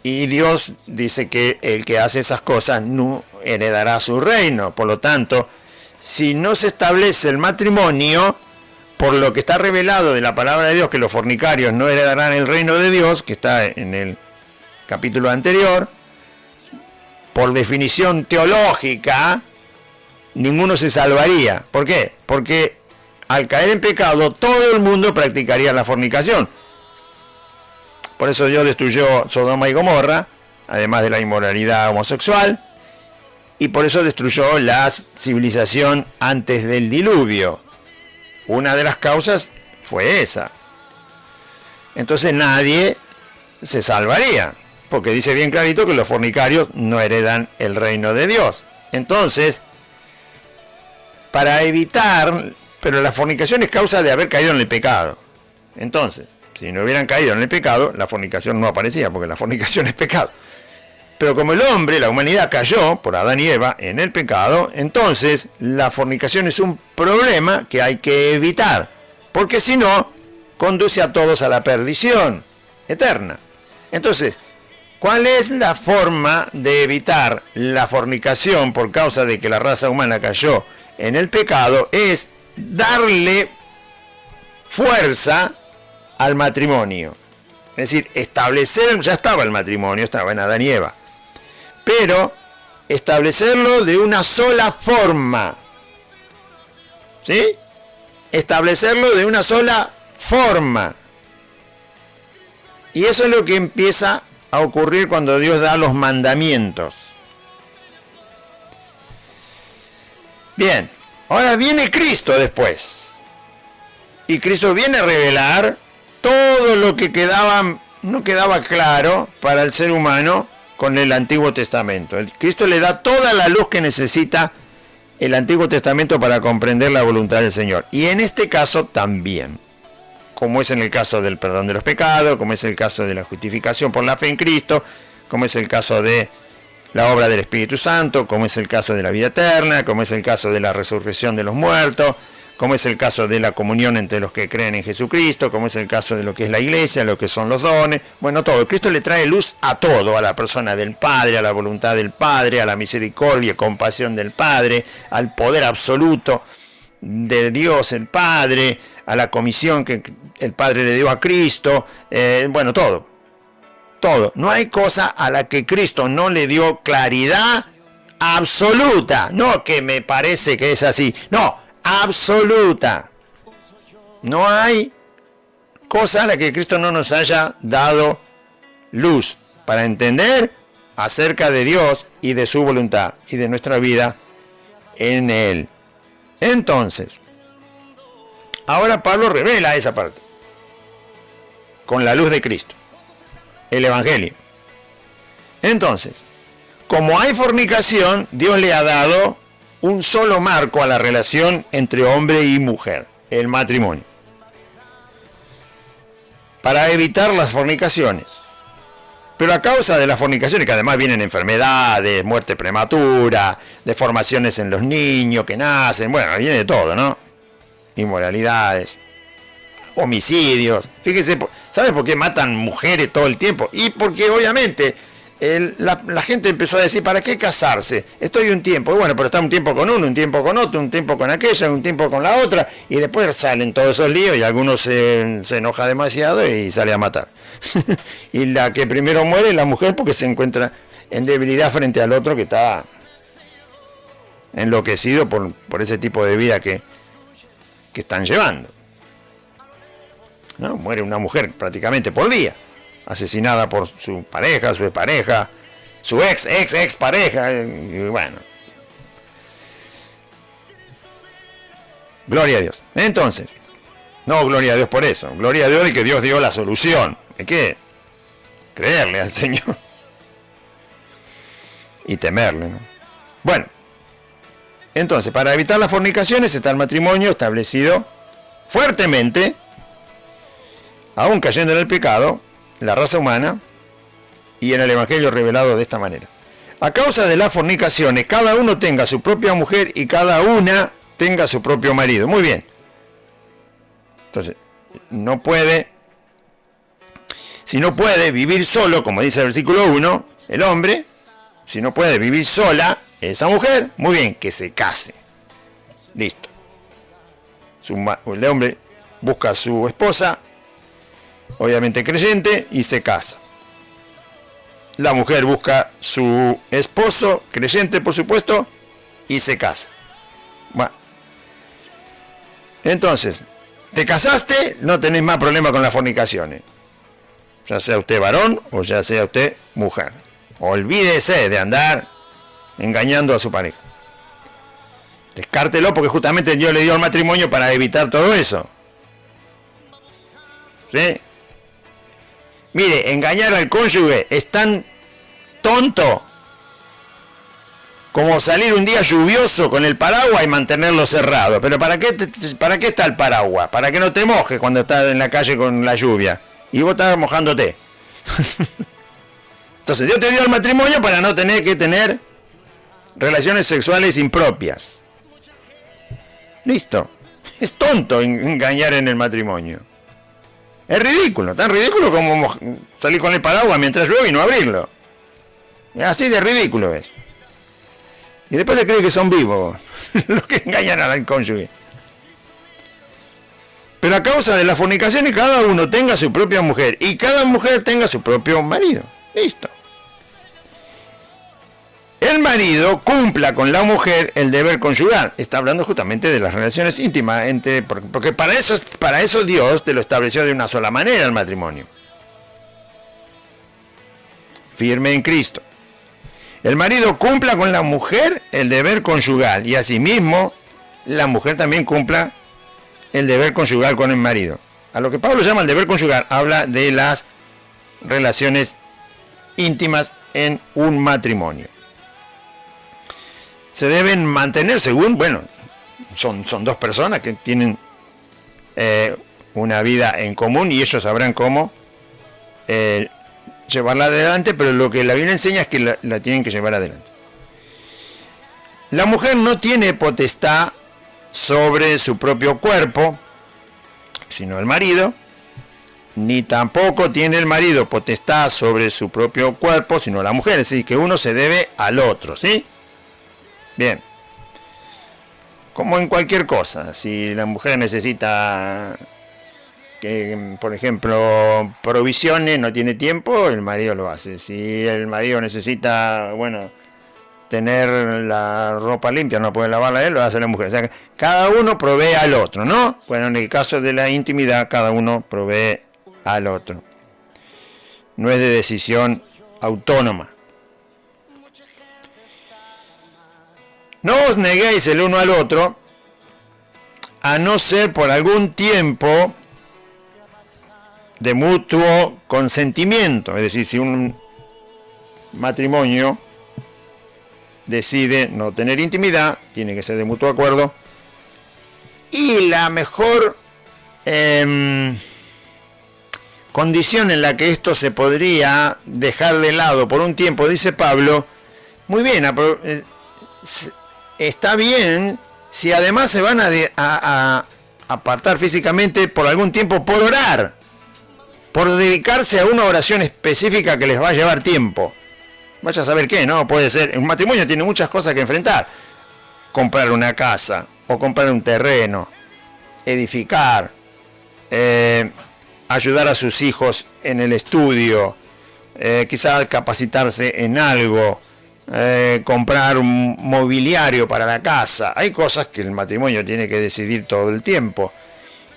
Y Dios dice que el que hace esas cosas no heredará su reino. Por lo tanto, si no se establece el matrimonio, por lo que está revelado de la palabra de Dios, que los fornicarios no heredarán el reino de Dios, que está en el capítulo anterior, por definición teológica, ninguno se salvaría. ¿Por qué? Porque al caer en pecado, todo el mundo practicaría la fornicación. Por eso Dios destruyó Sodoma y Gomorra, además de la inmoralidad homosexual, y por eso destruyó la civilización antes del diluvio. Una de las causas fue esa. Entonces nadie se salvaría, porque dice bien clarito que los fornicarios no heredan el reino de Dios. Entonces, para evitar, pero la fornicación es causa de haber caído en el pecado. Entonces, si no hubieran caído en el pecado, la fornicación no aparecía, porque la fornicación es pecado. Pero como el hombre, la humanidad cayó por Adán y Eva en el pecado, entonces la fornicación es un problema que hay que evitar, porque si no, conduce a todos a la perdición eterna. Entonces, ¿cuál es la forma de evitar la fornicación por causa de que la raza humana cayó en el pecado? Es darle fuerza al matrimonio. Es decir, establecer, ya estaba el matrimonio, estaba en Adán y Eva, pero establecerlo de una sola forma. ¿Sí? Establecerlo de una sola forma. Y eso es lo que empieza a ocurrir cuando Dios da los mandamientos. Bien, ahora viene Cristo después. Y Cristo viene a revelar todo lo que no quedaba claro para el ser humano con el Antiguo Testamento. Cristo le da toda la luz que necesita el Antiguo Testamento para comprender la voluntad del Señor. Y en este caso también, como es en el caso del perdón de los pecados, como es el caso de la justificación por la fe en Cristo, como es el caso de la obra del Espíritu Santo, como es el caso de la vida eterna, como es el caso de la resurrección de los muertos, como es el caso de la comunión entre los que creen en Jesucristo, como es el caso de lo que es la iglesia, lo que son los dones, bueno, todo. Cristo le trae luz a todo, a la persona del Padre, a la voluntad del Padre, a la misericordia y compasión del Padre, al poder absoluto de Dios el Padre, a la comisión que el Padre le dio a Cristo, bueno, todo. Todo. No hay cosa a la que Cristo no le dio claridad absoluta. No que me parece que es así. No, absoluta. No hay cosa a la que Cristo no nos haya dado luz para entender acerca de Dios y de su voluntad y de nuestra vida en Él. Entonces, ahora Pablo revela esa parte con la luz de Cristo, el Evangelio. Entonces, como hay fornicación, Dios le ha dado un solo marco a la relación entre hombre y mujer, el matrimonio, para evitar las fornicaciones. Pero a causa de las fornicaciones, que además vienen enfermedades, muerte prematura, deformaciones en los niños que nacen, bueno, viene de todo, ¿no? Inmoralidades, homicidios. Fíjese, ¿sabe por qué matan mujeres todo el tiempo? Y porque obviamente la gente empezó a decir, ¿para qué casarse? Estoy un tiempo, bueno, pero está un tiempo con uno, un tiempo con otro, un tiempo con aquella, un tiempo con la otra, y después salen todos esos líos y algunos se enoja demasiado y sale a matar. Y la que primero muere es la mujer porque se encuentra en debilidad frente al otro que está enloquecido por ese tipo de vida que están llevando, ¿no? Muere una mujer prácticamente por día, asesinada por su pareja, su expareja, su ex pareja, y bueno. Gloria a Dios. Entonces, no gloria a Dios por eso, gloria a Dios de que Dios dio la solución. Hay que creerle al Señor y temerle, ¿no? Bueno, entonces, para evitar las fornicaciones está el matrimonio establecido fuertemente, aún cayendo en el pecado, la raza humana, y en el Evangelio revelado de esta manera. A causa de las fornicaciones, cada uno tenga su propia mujer y cada una tenga su propio marido. Muy bien. Entonces, si no puede vivir solo, como dice el versículo 1, el hombre, si no puede vivir sola, esa mujer, muy bien, que se case. Listo. El hombre busca a su esposa, obviamente creyente, y se casa. La mujer busca su esposo, creyente por supuesto, y se casa. Bueno. Entonces, te casaste, no tenés más problema con las fornicaciones. Ya sea usted varón o ya sea usted mujer. Olvídese de andar engañando a su pareja. Descártelo porque justamente Dios le dio el matrimonio para evitar todo eso. ¿Sí? Mire, engañar al cónyuge es tan tonto como salir un día lluvioso con el paraguas y mantenerlo cerrado. Pero ¿para qué está el paraguas? Para que no te mojes cuando estás en la calle con la lluvia. Y vos estás mojándote. Entonces Dios te dio el matrimonio para no tener que tener relaciones sexuales impropias. Listo. Es tonto engañar en el matrimonio. Es ridículo, tan ridículo como salir con el paraguas mientras llueve y no abrirlo. Así de ridículo es. Y después se cree que son vivos los que engañan al cónyuge. Pero a causa de las fornicaciones, cada uno tenga su propia mujer y cada mujer tenga su propio marido. Listo. El marido cumpla con la mujer el deber conyugal. Está hablando justamente de las relaciones íntimas, porque para eso Dios te lo estableció de una sola manera el matrimonio. Firme en Cristo. El marido cumpla con la mujer el deber conyugal y asimismo la mujer también cumpla el deber conyugal con el marido. A lo que Pablo llama el deber conyugal, habla de las relaciones íntimas en un matrimonio. Se deben mantener según, bueno, son dos personas que tienen una vida en común y ellos sabrán cómo llevarla adelante, pero lo que la Biblia enseña es que la tienen que llevar adelante. La mujer no tiene potestad sobre su propio cuerpo, sino el marido, ni tampoco tiene el marido potestad sobre su propio cuerpo, sino la mujer, es decir, que uno se debe al otro, ¿sí? Bien. Como en cualquier cosa, si la mujer necesita que, por ejemplo, provisiones, no tiene tiempo, el marido lo hace. Si el marido necesita, bueno, tener la ropa limpia, no puede lavarla él, lo hace la mujer. O sea, que cada uno provee al otro, ¿no? Bueno, en el caso de la intimidad, cada uno provee al otro. No es de decisión autónoma. No os neguéis el uno al otro, a no ser por algún tiempo de mutuo consentimiento. Es decir, si un matrimonio decide no tener intimidad, tiene que ser de mutuo acuerdo. Y la mejor condición en la que esto se podría dejar de lado por un tiempo, dice Pablo, muy bien, está bien si además se van a apartar físicamente por algún tiempo por orar, por dedicarse a una oración específica que les va a llevar tiempo. Vaya a saber qué, ¿no? Puede ser, un matrimonio tiene muchas cosas que enfrentar. Comprar una casa, o comprar un terreno, edificar, ayudar a sus hijos en el estudio, quizás capacitarse en algo, comprar un mobiliario para la casa. Hay cosas que el matrimonio tiene que decidir todo el tiempo.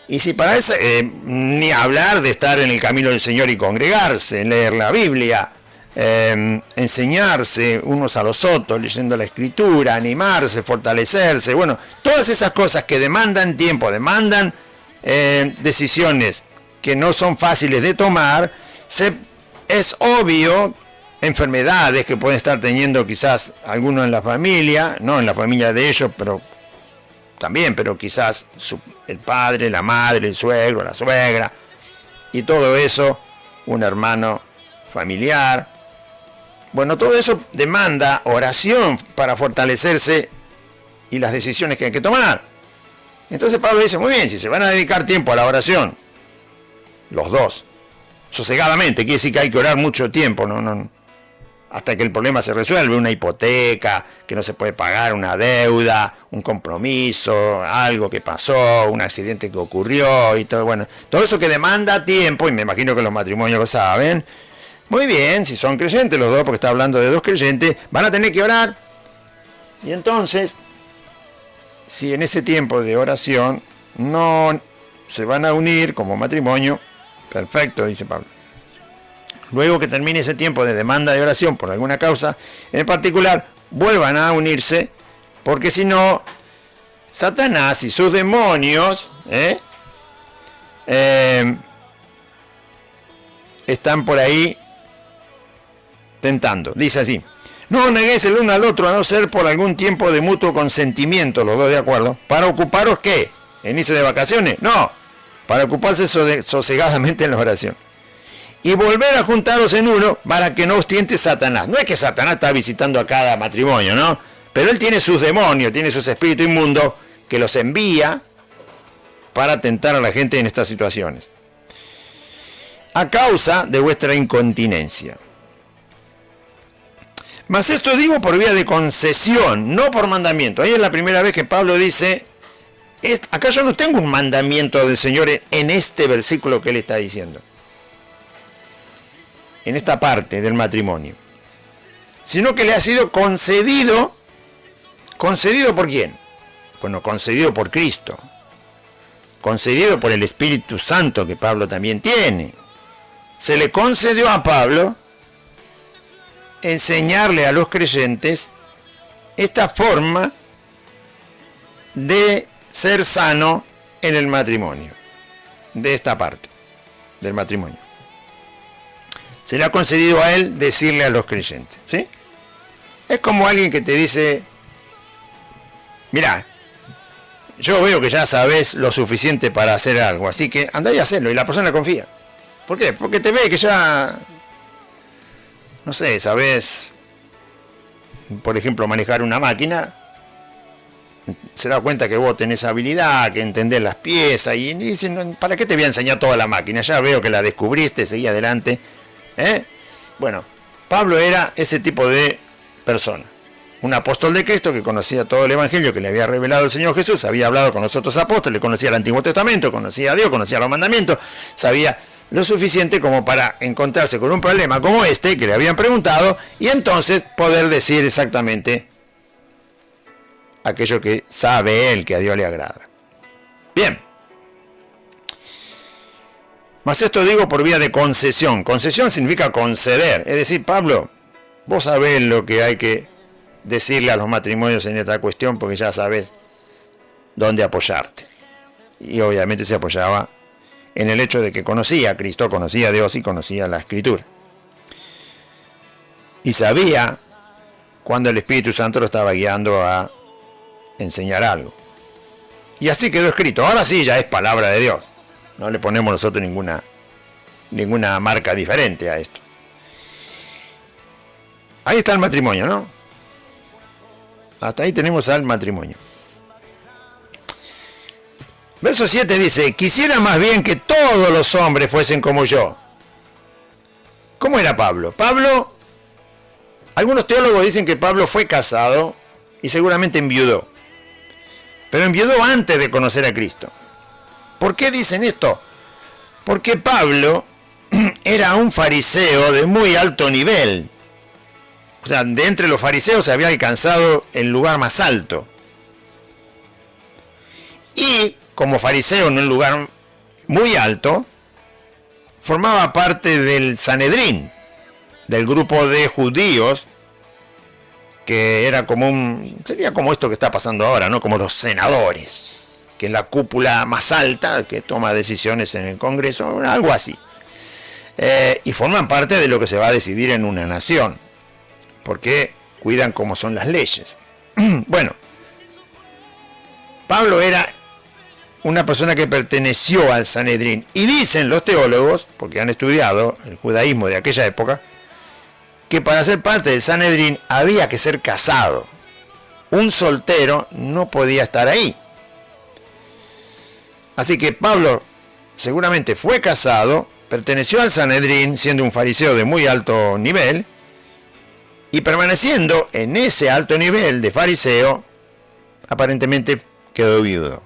Y si para eso, ni hablar de estar en el camino del Señor y congregarse, leer la Biblia, enseñarse unos a los otros, leyendo la Escritura, animarse, fortalecerse, bueno, todas esas cosas que demandan tiempo, demandan decisiones que no son fáciles de tomar, es obvio, enfermedades que pueden estar teniendo quizás algunos en la familia, no en la familia de ellos, pero también, pero quizás el padre, la madre, el suegro, la suegra, y todo eso, un hermano familiar. Bueno, todo eso demanda oración para fortalecerse y las decisiones que hay que tomar. Entonces Pablo dice, muy bien, si se van a dedicar tiempo a la oración, los dos, sosegadamente, quiere decir que hay que orar mucho tiempo, no, hasta que el problema se resuelve, una hipoteca, que no se puede pagar, una deuda, un compromiso, algo que pasó, un accidente que ocurrió y todo, bueno, todo eso que demanda tiempo, y me imagino que los matrimonios lo saben. Muy bien, si son creyentes los dos, porque está hablando de dos creyentes, van a tener que orar. Y entonces, si en ese tiempo de oración no se van a unir como matrimonio, perfecto, dice Pablo. Luego que termine ese tiempo de demanda de oración por alguna causa en particular, vuelvan a unirse, porque si no, Satanás y sus demonios están por ahí tentando. Dice así: no neguéis el uno al otro, a no ser por algún tiempo de mutuo consentimiento, los dos de acuerdo, para ocuparos, ¿qué? ¿En irse de vacaciones? No, para ocuparse sosegadamente en la oración. Y volver a juntaros en uno para que no os tiente Satanás. No es que Satanás está visitando a cada matrimonio, ¿no? Pero él tiene sus demonios, tiene sus espíritus inmundos que los envía para tentar a la gente en estas situaciones. A causa de vuestra incontinencia. Mas esto digo por vía de concesión, no por mandamiento. Ahí es la primera vez que Pablo dice, acá yo no tengo un mandamiento del Señor en este versículo que él está diciendo, en esta parte del matrimonio, sino que le ha sido concedido. ¿Concedido por quién? Bueno, concedido por Cristo, concedido por el Espíritu Santo que Pablo también tiene. Se le concedió a Pablo enseñarle a los creyentes esta forma de ser sano en el matrimonio, de esta parte del matrimonio. Se le ha concedido a él decirle a los creyentes, ¿sí? Es como alguien que te dice, mirá, yo veo que ya sabes lo suficiente para hacer algo, así que andá y hacelo, y la persona confía. ¿Por qué? Porque te ve que ya, no sé, sabes, por ejemplo, manejar una máquina, se da cuenta que vos tenés habilidad, que entendés las piezas, y dicen, ¿para qué te voy a enseñar toda la máquina? Ya veo que la descubriste, seguí adelante. Bueno, Pablo era ese tipo de persona, un apóstol de Cristo que conocía todo el evangelio que le había revelado el Señor Jesús, había hablado con los otros apóstoles, conocía el Antiguo Testamento, conocía a Dios, conocía los mandamientos, sabía lo suficiente como para encontrarse con un problema como este que le habían preguntado y entonces poder decir exactamente aquello que sabe él que a Dios le agrada. Bien. Mas esto digo por vía de concesión. Concesión significa conceder. Es decir, Pablo, vos sabés lo que hay que decirle a los matrimonios en esta cuestión porque ya sabés dónde apoyarte. Y obviamente se apoyaba en el hecho de que conocía a Cristo, conocía a Dios y conocía la Escritura. Y sabía cuando el Espíritu Santo lo estaba guiando a enseñar algo. Y así quedó escrito. Ahora sí ya es palabra de Dios. No le ponemos nosotros ninguna marca diferente a esto. Ahí está el matrimonio, ¿no? Hasta ahí tenemos al matrimonio. Verso 7 dice: quisiera más bien que todos los hombres fuesen como yo. ¿Cómo era Pablo? Algunos teólogos dicen que Pablo fue casado y seguramente enviudó. Pero enviudó antes de conocer a Cristo. ¿Por qué dicen esto? Porque Pablo era un fariseo de muy alto nivel. O sea, de entre los fariseos se había alcanzado el lugar más alto. Y como fariseo en un lugar muy alto, formaba parte del Sanedrín, del grupo de judíos, que era sería como esto que está pasando ahora, ¿no? Como los senadores, que es la cúpula más alta que toma decisiones en el Congreso, algo así. Y forman parte de lo que se va a decidir en una nación, porque cuidan cómo son las leyes. Bueno, Pablo era una persona que perteneció al Sanedrín, y dicen los teólogos, porque han estudiado el judaísmo de aquella época, que para ser parte del Sanedrín había que ser casado. Un soltero no podía estar ahí. Así que Pablo seguramente fue casado, perteneció al Sanedrín siendo un fariseo de muy alto nivel, y permaneciendo en ese alto nivel de fariseo, aparentemente quedó viudo.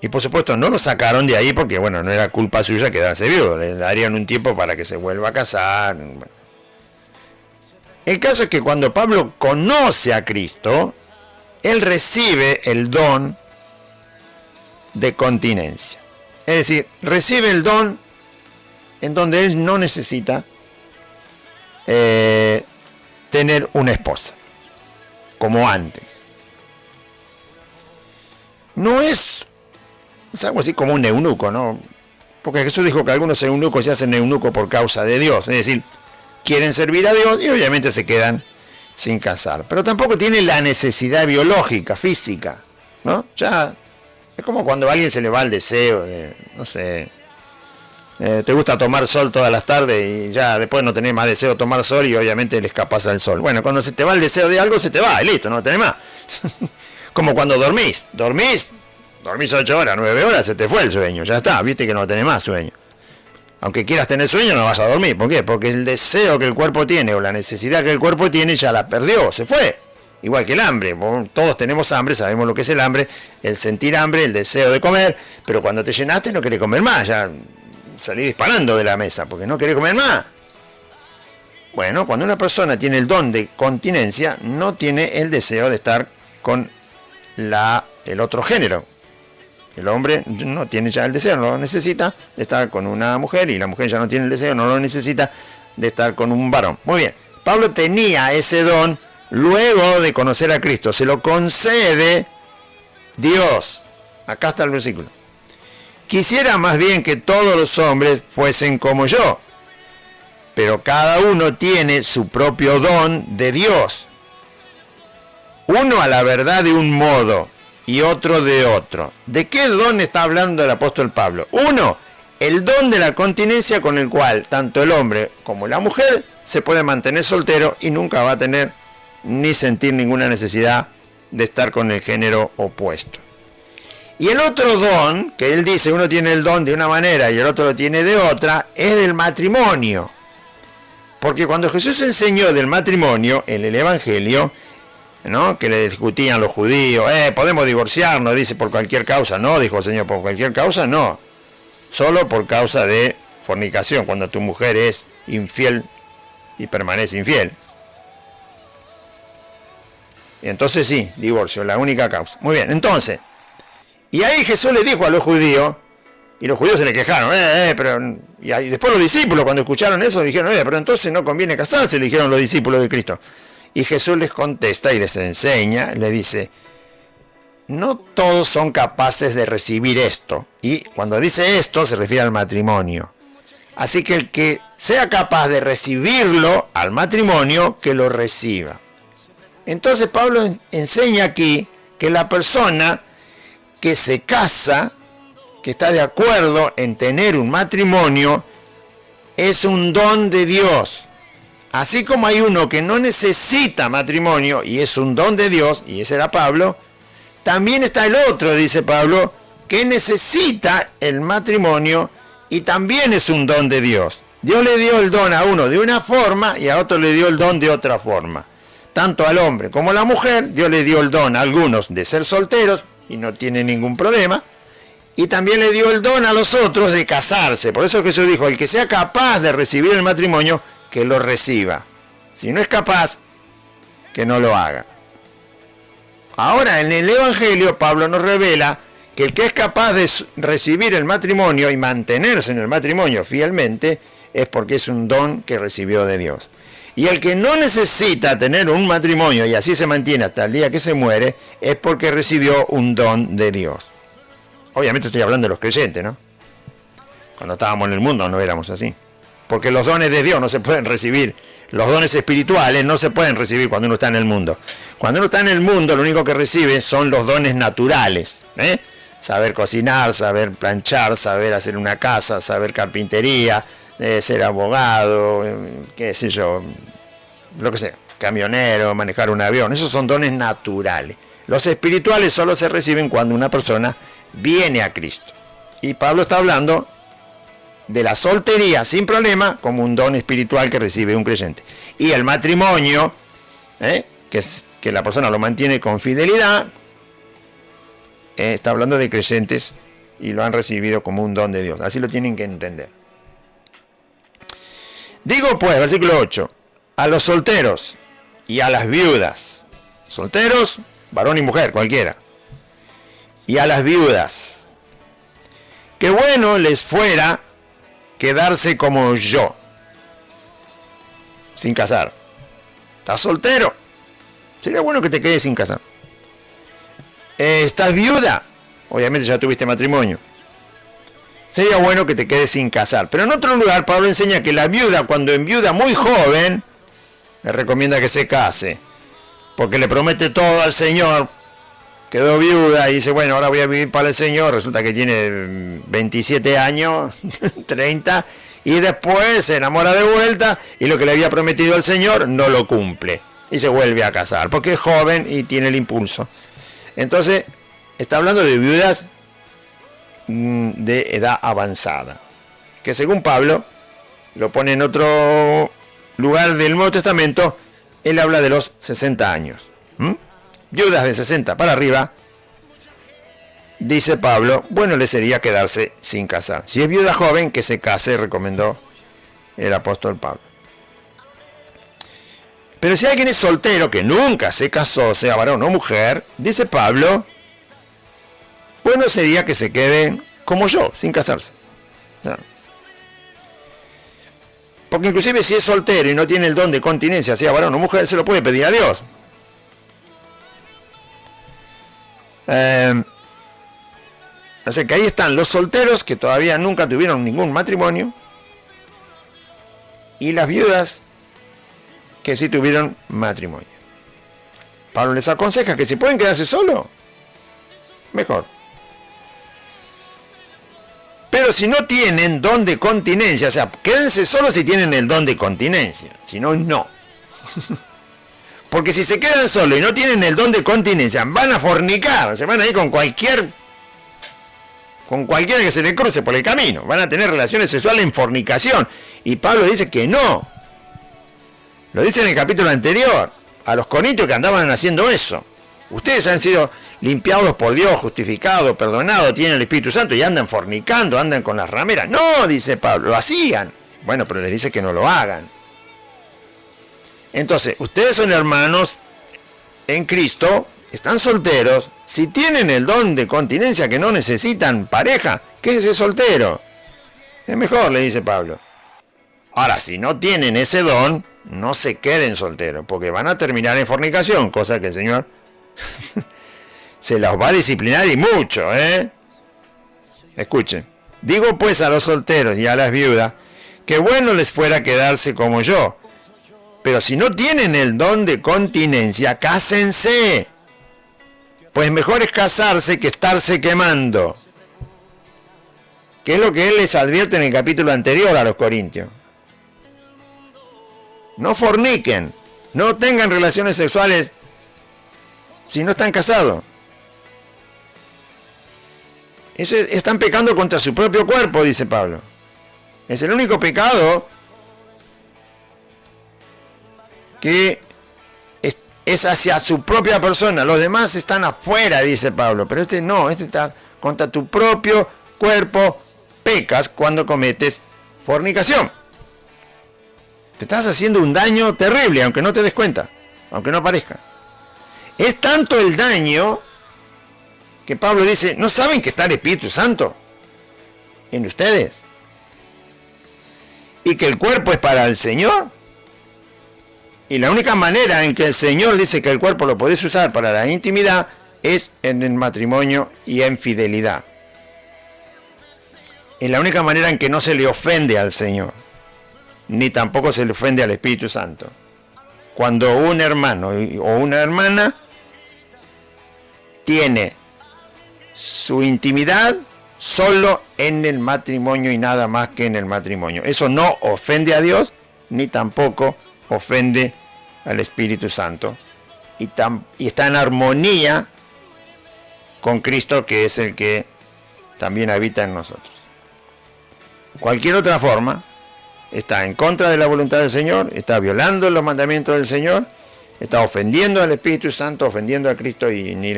Y por supuesto no lo sacaron de ahí porque, bueno, no era culpa suya quedarse viudo. Le darían un tiempo para que se vuelva a casar. Bueno. El caso es que cuando Pablo conoce a Cristo, él recibe el don de continencia. Es decir, recibe el don en donde él no necesita tener una esposa, como antes. No es algo así como un eunuco, ¿no? Porque Jesús dijo que algunos eunucos se hacen eunucos por causa de Dios. Es decir, quieren servir a Dios y obviamente se quedan sin casar. Pero tampoco tienen la necesidad biológica, física, ¿no? Ya es como cuando a alguien se le va el deseo de, no sé, te gusta tomar sol todas las tardes y ya después no tenés más deseo de tomar sol y obviamente le escapas al sol. Bueno, cuando se te va el deseo de algo, se te va y listo, no lo tenés más. Como cuando dormís 8 horas, 9 horas, se te fue el sueño, ya está, viste que no tenés más sueño. Aunque quieras tener sueño, no vas a dormir. ¿Por qué? Porque el deseo que el cuerpo tiene o la necesidad que el cuerpo tiene ya la perdió, se fue. Igual que el hambre, todos tenemos hambre, sabemos lo que es el hambre, el sentir hambre, el deseo de comer, pero cuando te llenaste no querés comer más, ya salís disparando de la mesa porque no querés comer más. Bueno, cuando una persona tiene el don de continencia, no tiene el deseo de estar con el otro género. El hombre no tiene ya el deseo, no lo necesita de estar con una mujer, y la mujer ya no tiene el deseo, no lo necesita de estar con un varón. Muy bien, Pablo tenía ese don luego de conocer a Cristo, se lo concede Dios. Acá está el versículo. Quisiera más bien que todos los hombres fuesen como yo, pero cada uno tiene su propio don de Dios. Uno a la verdad de un modo y otro de otro. ¿De qué don está hablando el apóstol Pablo? Uno, el don de la continencia, con el cual tanto el hombre como la mujer se puede mantener soltero y nunca va a tener ni sentir ninguna necesidad de estar con el género opuesto. Y el otro don, que él dice, uno tiene el don de una manera y el otro lo tiene de otra, es del matrimonio. Porque cuando Jesús enseñó del matrimonio en el Evangelio, ¿no?, que le discutían los judíos, podemos divorciarnos, dice, por cualquier causa. No, dijo el Señor, por cualquier causa no. Solo por causa de fornicación, cuando tu mujer es infiel y permanece infiel. Y entonces sí, divorcio, la única causa. Muy bien, entonces, y ahí Jesús le dijo a los judíos, y los judíos se le quejaron, pero, y ahí, después los discípulos cuando escucharon eso dijeron, pero entonces no conviene casarse, le dijeron los discípulos de Cristo. Y Jesús les contesta y les enseña, le dice, no todos son capaces de recibir esto. Y cuando dice esto se refiere al matrimonio. Así que el que sea capaz de recibirlo al matrimonio, que lo reciba. Entonces Pablo enseña aquí que la persona que se casa, que está de acuerdo en tener un matrimonio, es un don de Dios. Así como hay uno que no necesita matrimonio y es un don de Dios, y ese era Pablo, también está el otro, dice Pablo, que necesita el matrimonio y también es un don de Dios. Dios le dio el don a uno de una forma y a otro le dio el don de otra forma. Tanto al hombre como a la mujer, Dios le dio el don a algunos de ser solteros y no tiene ningún problema. Y también le dio el don a los otros de casarse. Por eso Jesús dijo, el que sea capaz de recibir el matrimonio, que lo reciba. Si no es capaz, que no lo haga. Ahora, en el Evangelio, Pablo nos revela que el que es capaz de recibir el matrimonio y mantenerse en el matrimonio fielmente, es porque es un don que recibió de Dios. Y el que no necesita tener un matrimonio y así se mantiene hasta el día que se muere, es porque recibió un don de Dios. Obviamente estoy hablando de los creyentes, ¿no? Cuando estábamos en el mundo no éramos así. Porque los dones de Dios no se pueden recibir. Los dones espirituales no se pueden recibir cuando uno está en el mundo. Cuando uno está en el mundo, lo único que recibe son los dones naturales. Saber cocinar, saber planchar, saber hacer una casa, saber carpintería, ser abogado, qué sé yo, lo que sea, camionero, manejar un avión. Esos son dones naturales. Los espirituales solo se reciben cuando una persona viene a Cristo. Y Pablo está hablando de la soltería sin problema como un don espiritual que recibe un creyente. Y el matrimonio, que la persona lo mantiene con fidelidad, está hablando de creyentes y lo han recibido como un don de Dios. Así lo tienen que entender. Digo pues, versículo 8, a los solteros y a las viudas. Solteros, varón y mujer, cualquiera. Y a las viudas. Qué bueno les fuera quedarse como yo, sin casar. ¿Estás soltero? Sería bueno que te quedes sin casar. ¿Estás viuda? Obviamente ya tuviste matrimonio. Sería bueno que te quedes sin casar. Pero en otro lugar Pablo enseña que la viuda, cuando enviuda muy joven, le recomienda que se case, porque le promete todo al Señor. Quedó viuda y dice, bueno, ahora voy a vivir para el Señor. Resulta que tiene 27 años, 30, y después se enamora de vuelta y lo que le había prometido al Señor no lo cumple. Y se vuelve a casar, porque es joven y tiene el impulso. Entonces, está hablando de viudas de edad avanzada, que según Pablo, lo pone en otro lugar del Nuevo Testamento, él habla de los 60 años. Viudas de 60 para arriba, dice Pablo, bueno le sería quedarse sin casar. Si es viuda joven, que se case, recomendó el apóstol Pablo. Pero si alguien es soltero, que nunca se casó, sea varón o mujer, dice Pablo, bueno sería que se queden como yo, sin casarse. Porque inclusive si es soltero y no tiene el don de continencia, sea varón o mujer, se lo puede pedir a Dios. Así que ahí están los solteros que todavía nunca tuvieron ningún matrimonio y las viudas que sí tuvieron matrimonio. Pablo les aconseja que si pueden quedarse solos, mejor. Pero si no tienen don de continencia, o sea, quédense solos si tienen el don de continencia, si no, no. Porque si se quedan solos y no tienen el don de continencia, van a fornicar, se van a ir con cualquiera que se le cruce por el camino, van a tener relaciones sexuales en fornicación. Y Pablo dice que no. Lo dice en el capítulo anterior, a los corintios que andaban haciendo eso. Ustedes han sido limpiados por Dios, justificados, perdonados, tienen el Espíritu Santo y andan fornicando, andan con las rameras. No, dice Pablo, lo hacían. Bueno, pero les dice que no lo hagan. Entonces, ustedes son hermanos en Cristo, están solteros, si tienen el don de continencia que no necesitan pareja, quédese soltero. Es mejor, le dice Pablo. Ahora, si no tienen ese don, no se queden solteros, porque van a terminar en fornicación, cosa que el Señor se los va a disciplinar y mucho, Escuchen. Digo pues a los solteros y a las viudas, qué bueno les fuera quedarse como yo. Pero si no tienen el don de continencia, cásense. Pues mejor es casarse que estarse quemando. Que es lo que él les advierte en el capítulo anterior a los Corintios. No forniquen, no tengan relaciones sexuales si no están casados. Están pecando contra su propio cuerpo, dice Pablo. Es el único pecado que es hacia su propia persona. Los demás están afuera, dice Pablo. Pero este no, este está contra tu propio cuerpo. Pecas cuando cometes fornicación. Te estás haciendo un daño terrible, aunque no te des cuenta, aunque no parezca. Es tanto el daño que Pablo dice, ¿no saben que está el Espíritu Santo en ustedes? Y que el cuerpo es para el Señor. Y la única manera en que el Señor dice que el cuerpo lo podés usar para la intimidad es en el matrimonio y en fidelidad. Es la única manera en que no se le ofende al Señor, ni tampoco se le ofende al Espíritu Santo. Cuando un hermano o una hermana tiene su intimidad solo en el matrimonio y nada más que en el matrimonio. Eso no ofende a Dios, ni tampoco ofende al Espíritu Santo. Y está en armonía con Cristo, que es el que también habita en nosotros. Cualquier otra forma está en contra de la voluntad del Señor, está violando los mandamientos del Señor, está ofendiendo al Espíritu Santo, ofendiendo a Cristo y ni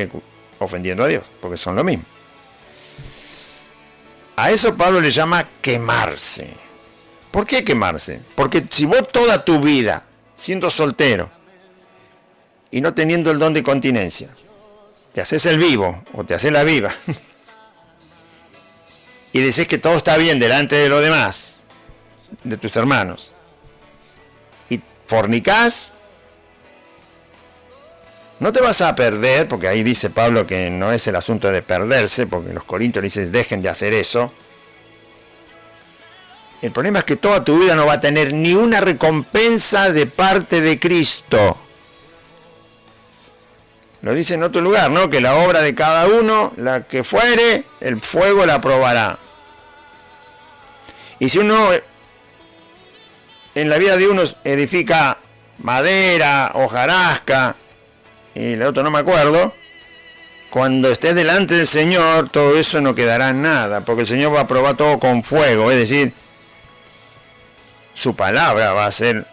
ofendiendo a Dios, porque son lo mismo. A eso Pablo le llama quemarse. ¿Por qué quemarse? Porque si vos toda tu vida, siendo soltero y no teniendo el don de continencia, te haces el vivo o te haces la viva y decís que todo está bien delante de los demás, de tus hermanos, y fornicás, no te vas a perder, porque ahí dice Pablo que no es el asunto de perderse, porque los corintios dicen dejen de hacer eso. El problema es que toda tu vida no va a tener ni una recompensa de parte de Cristo. Lo dice en otro lugar, ¿no? Que la obra de cada uno, la que fuere, el fuego la probará. Y si uno en la vida de uno edifica madera, hojarasca, y el otro no me acuerdo, cuando estés delante del Señor, todo eso no quedará en nada, porque el Señor va a probar todo con fuego, es decir, su palabra va a ser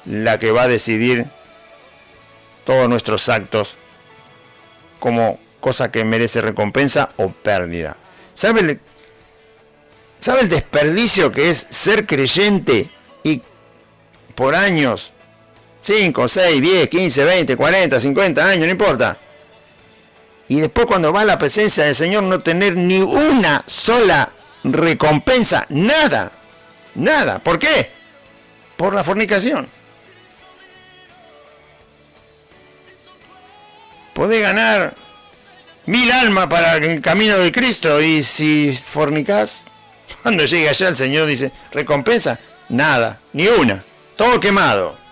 la que va a decidir todos nuestros actos como cosa que merece recompensa o pérdida. ¿Sabe el desperdicio que es ser creyente y por años, 5, 6, 10, 15, 20, 40, 50 años, no importa, y después cuando va a la presencia del Señor no tener ni una sola recompensa? Nada, nada. ¿Por qué? Por la fornicación. Podés ganar 1000 almas para el camino de Cristo, y si fornicás, cuando llegue allá el Señor dice, ¿recompensa? Nada, ni una, todo quemado.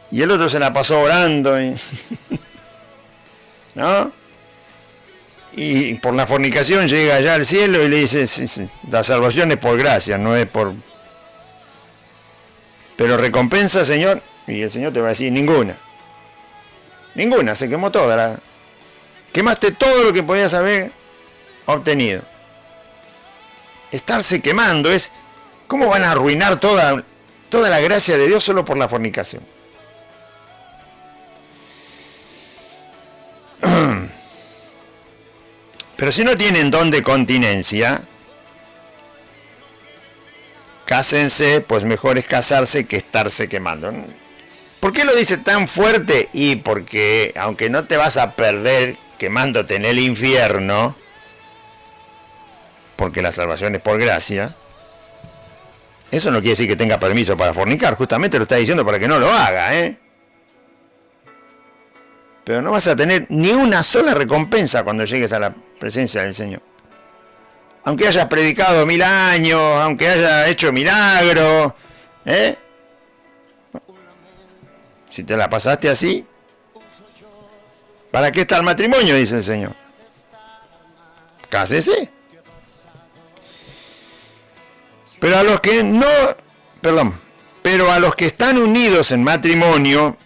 Y el otro se la pasó orando, ¿no? Y por la fornicación llega allá al cielo y le dice, sí, la salvación es por gracia, no es por... Pero recompensa, Señor, y el Señor te va a decir, ninguna. Ninguna, se quemó toda. Quemaste todo lo que podías haber obtenido. Estarse quemando es... ¿Cómo van a arruinar toda la gracia de Dios solo por la fornicación? Pero si no tienen don de continencia, cásense, pues mejor es casarse que estarse quemando. ¿Por qué lo dice tan fuerte? Y porque, aunque no te vas a perder quemándote en el infierno, porque la salvación es por gracia, eso no quiere decir que tenga permiso para fornicar, justamente lo está diciendo para que no lo haga, Pero no vas a tener ni una sola recompensa cuando llegues a la presencia del Señor. aunque haya predicado 1000 años, aunque haya hecho milagros, si te la pasaste así, ¿para qué está el matrimonio?, dice el Señor. Cásese. Pero a los que no, pero a los que están unidos en matrimonio,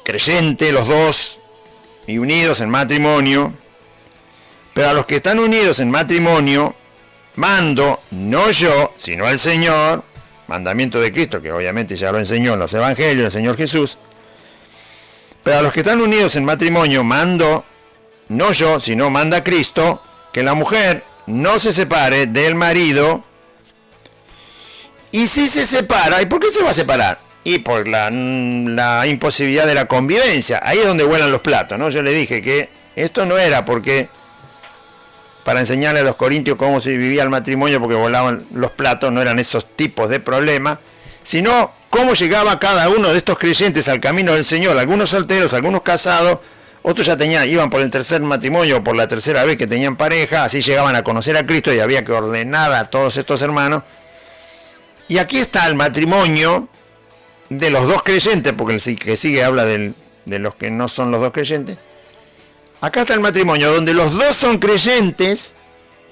creyente los dos y unidos en matrimonio, pero a los que están unidos en matrimonio, mando, no yo, sino el Señor, mandamiento de Cristo, que obviamente ya lo enseñó en los evangelios el Señor Jesús, pero a los que están unidos en matrimonio, mando, no yo, sino manda Cristo, que la mujer no se separe del marido. Y si se separa, ¿y por qué se va a separar? Y por la imposibilidad de la convivencia. Ahí es donde vuelan los platos, ¿no? Yo le dije que esto no era porque para enseñarle a los corintios cómo se vivía el matrimonio, porque volaban los platos, no eran esos tipos de problemas, sino cómo llegaba cada uno de estos creyentes al camino del Señor. Algunos solteros, algunos casados, otros ya iban por el tercer matrimonio o por la tercera vez que tenían pareja, así llegaban a conocer a Cristo y había que ordenar a todos estos hermanos. Y aquí está el matrimonio de los dos creyentes, porque el que sigue habla de los que no son los dos creyentes. Acá está el matrimonio donde los dos son creyentes,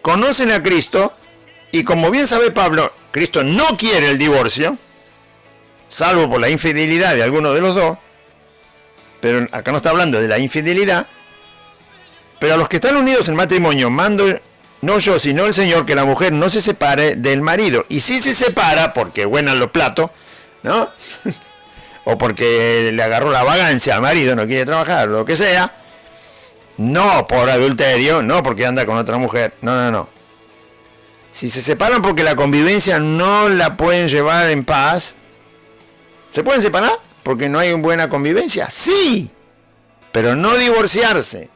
conocen a Cristo, y como bien sabe Pablo, Cristo no quiere el divorcio, salvo por la infidelidad de alguno de los dos, pero acá no está hablando de la infidelidad. Pero a los que están unidos en matrimonio, mando, no yo, sino el Señor, que la mujer no se separe del marido. Y si se separa, porque huenan los platos, ¿no? O porque le agarró la vagancia al marido, no quiere trabajar, lo que sea, no por adulterio, no porque anda con otra mujer, no. Si se separan porque la convivencia no la pueden llevar en paz, ¿se pueden separar porque no hay buena convivencia? Sí, pero no divorciarse.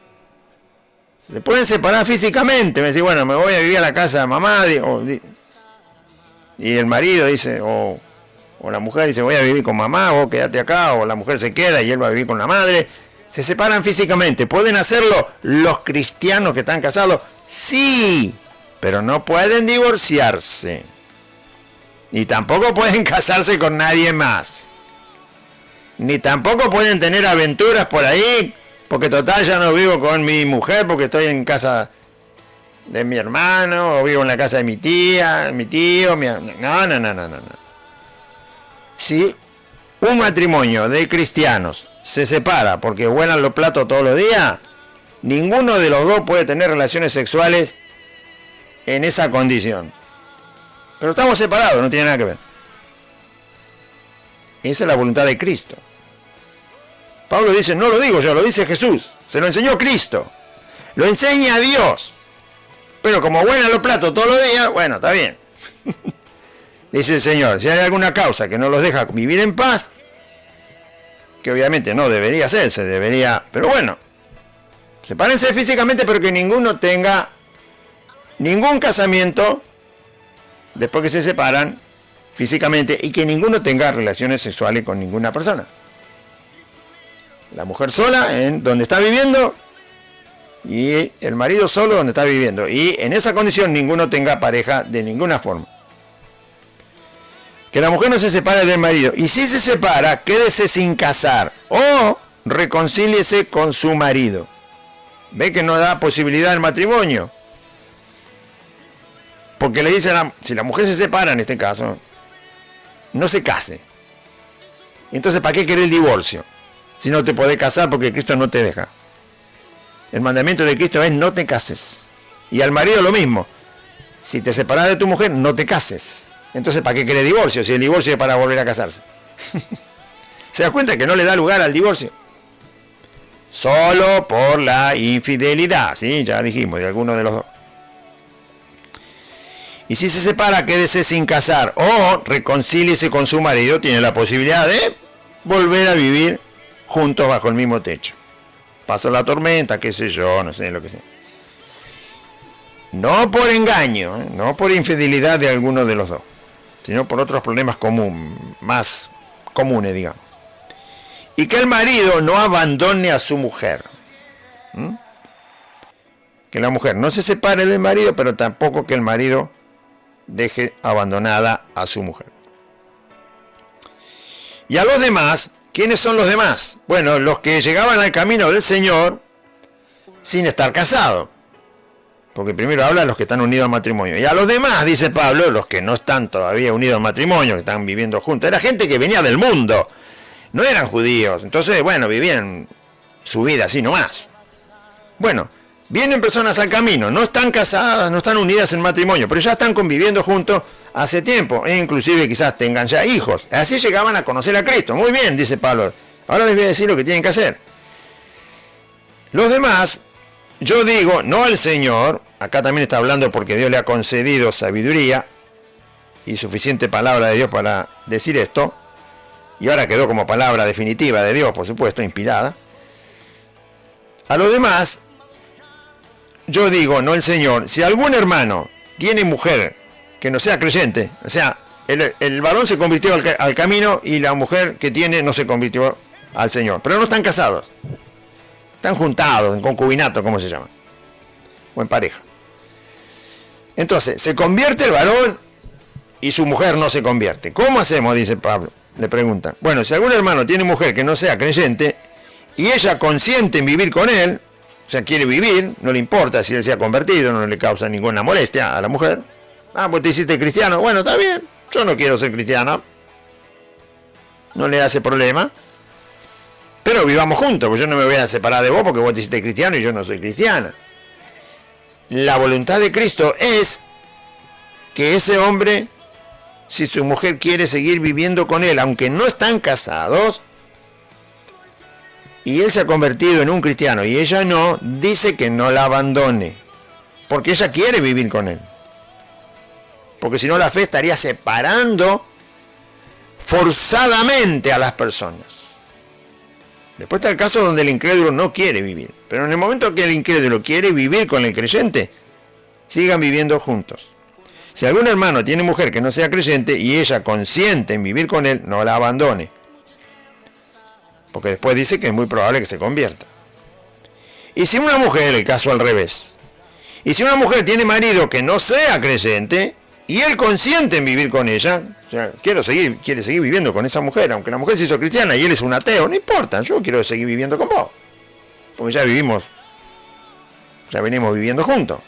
Se pueden separar físicamente, me dice, bueno, me voy a vivir a la casa de mamá, y el marido dice, o la mujer dice, voy a vivir con mamá, vos quédate acá, o la mujer se queda y él va a vivir con la madre. Se separan físicamente. ¿Pueden hacerlo los cristianos que están casados? Sí, pero no pueden divorciarse. Ni tampoco pueden casarse con nadie más. Ni tampoco pueden tener aventuras por ahí, porque total ya no vivo con mi mujer, porque estoy en casa de mi hermano, o vivo en la casa de mi tía, mi tío, no. Si un matrimonio de cristianos se separa porque huelan los platos todos los días, ninguno de los dos puede tener relaciones sexuales en esa condición. Pero estamos separados, no tiene nada que ver. Esa es la voluntad de Cristo. Pablo dice, no lo digo yo, lo dice Jesús. Se lo enseñó Cristo. Lo enseña Dios. Pero como huelan los platos todos los días, bueno, está bien. Dice el Señor, si hay alguna causa que no los deja vivir en paz, que obviamente no debería hacerse, pero bueno, sepárense físicamente, pero que ninguno tenga ningún casamiento después que se separan físicamente, y que ninguno tenga relaciones sexuales con ninguna persona. La mujer sola en donde está viviendo y el marido solo donde está viviendo, y en esa condición ninguno tenga pareja de ninguna forma. Que la mujer no se separe del marido, y si se separa, quédese sin casar o reconcíliese con su marido. Ve que no da posibilidad al matrimonio, porque le dice si la mujer se separa en este caso, no se case. Entonces, ¿para qué querer el divorcio? Si no te podés casar porque Cristo no te deja. El mandamiento de Cristo es no te cases. Y al marido lo mismo. Si te separas de tu mujer, no te cases. Entonces, ¿para qué querer divorcio? Si el divorcio es para volver a casarse. ¿Se da cuenta que no le da lugar al divorcio? Solo por la infidelidad, ¿sí? Ya dijimos, de alguno de los dos. Y si se separa, quédese sin casar o reconcíliese con su marido, tiene la posibilidad de volver a vivir juntos bajo el mismo techo. Pasó la tormenta, qué sé yo, no sé lo que sea. No por engaño, no por infidelidad de alguno de los dos, sino por otros problemas más comunes, digamos. Y que el marido no abandone a su mujer. que la mujer no se separe del marido, pero tampoco que el marido deje abandonada a su mujer. Y a los demás, ¿quiénes son los demás? Bueno, los que llegaban al camino del Señor sin estar casados. Porque primero habla de los que están unidos al matrimonio. Y a los demás, dice Pablo, los que no están todavía unidos al matrimonio, que están viviendo juntos. Era gente que venía del mundo. No eran judíos. Entonces, bueno, vivían su vida así nomás. Bueno, vienen personas al camino. No están casadas, no están unidas en matrimonio. Pero ya están conviviendo juntos hace tiempo. E inclusive quizás tengan ya hijos. Así llegaban a conocer a Cristo. Muy bien, dice Pablo. Ahora les voy a decir lo que tienen que hacer. Los demás, yo digo, no al Señor. Acá también está hablando porque Dios le ha concedido sabiduría y suficiente palabra de Dios para decir esto. Y ahora quedó como palabra definitiva de Dios, por supuesto, inspirada. A los demás, yo digo, no el Señor, si algún hermano tiene mujer que no sea creyente, o sea, el varón se convirtió al camino y la mujer que tiene no se convirtió al Señor. Pero no están casados. Están juntados, en concubinato, ¿cómo se llama? O en pareja. Entonces, se convierte el varón y su mujer no se convierte. ¿Cómo hacemos? Dice Pablo. Le preguntan. Bueno, si algún hermano tiene mujer que no sea creyente y ella consiente en vivir con él, o sea, quiere vivir, no le importa si él se ha convertido, no le causa ninguna molestia a la mujer. Ah, pues te hiciste cristiano. Bueno, está bien. Yo no quiero ser cristiano. No le hace problema. Pero vivamos juntos, pues yo no me voy a separar de vos porque vos te hiciste cristiano y yo no soy cristiana. La voluntad de Cristo es que ese hombre, si su mujer quiere seguir viviendo con él, aunque no están casados, y él se ha convertido en un cristiano y ella no, dice que no la abandone, porque ella quiere vivir con él. Porque si no, la fe estaría separando forzadamente a las personas. Después está el caso donde el incrédulo no quiere vivir. Pero en el momento que el incrédulo quiere vivir con el creyente, sigan viviendo juntos. Si algún hermano tiene mujer que no sea creyente y ella consiente en vivir con él, no la abandone. Porque después dice que es muy probable que se convierta. Y si una mujer, el caso al revés, y si una mujer tiene marido que no sea creyente y él consiente en vivir con ella, o sea, quiere seguir viviendo con esa mujer, aunque la mujer se hizo cristiana y él es un ateo, no importa, yo quiero seguir viviendo con vos. Porque ya venimos viviendo juntos.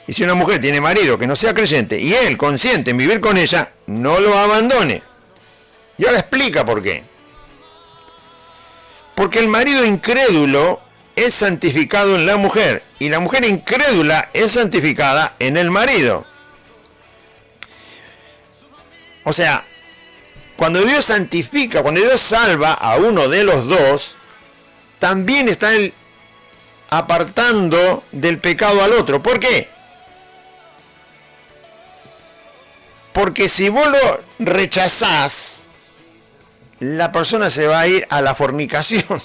Y si una mujer tiene marido que no sea creyente y él consiente en vivir con ella, no lo abandone. Y ahora explica por qué. Porque el marido incrédulo es santificado en la mujer y la mujer incrédula es santificada en el marido. O sea, cuando Dios santifica, cuando Dios salva a uno de los dos, también está él apartando del pecado al otro. ¿Por qué? Porque si vos lo rechazás, la persona se va a ir a la fornicación.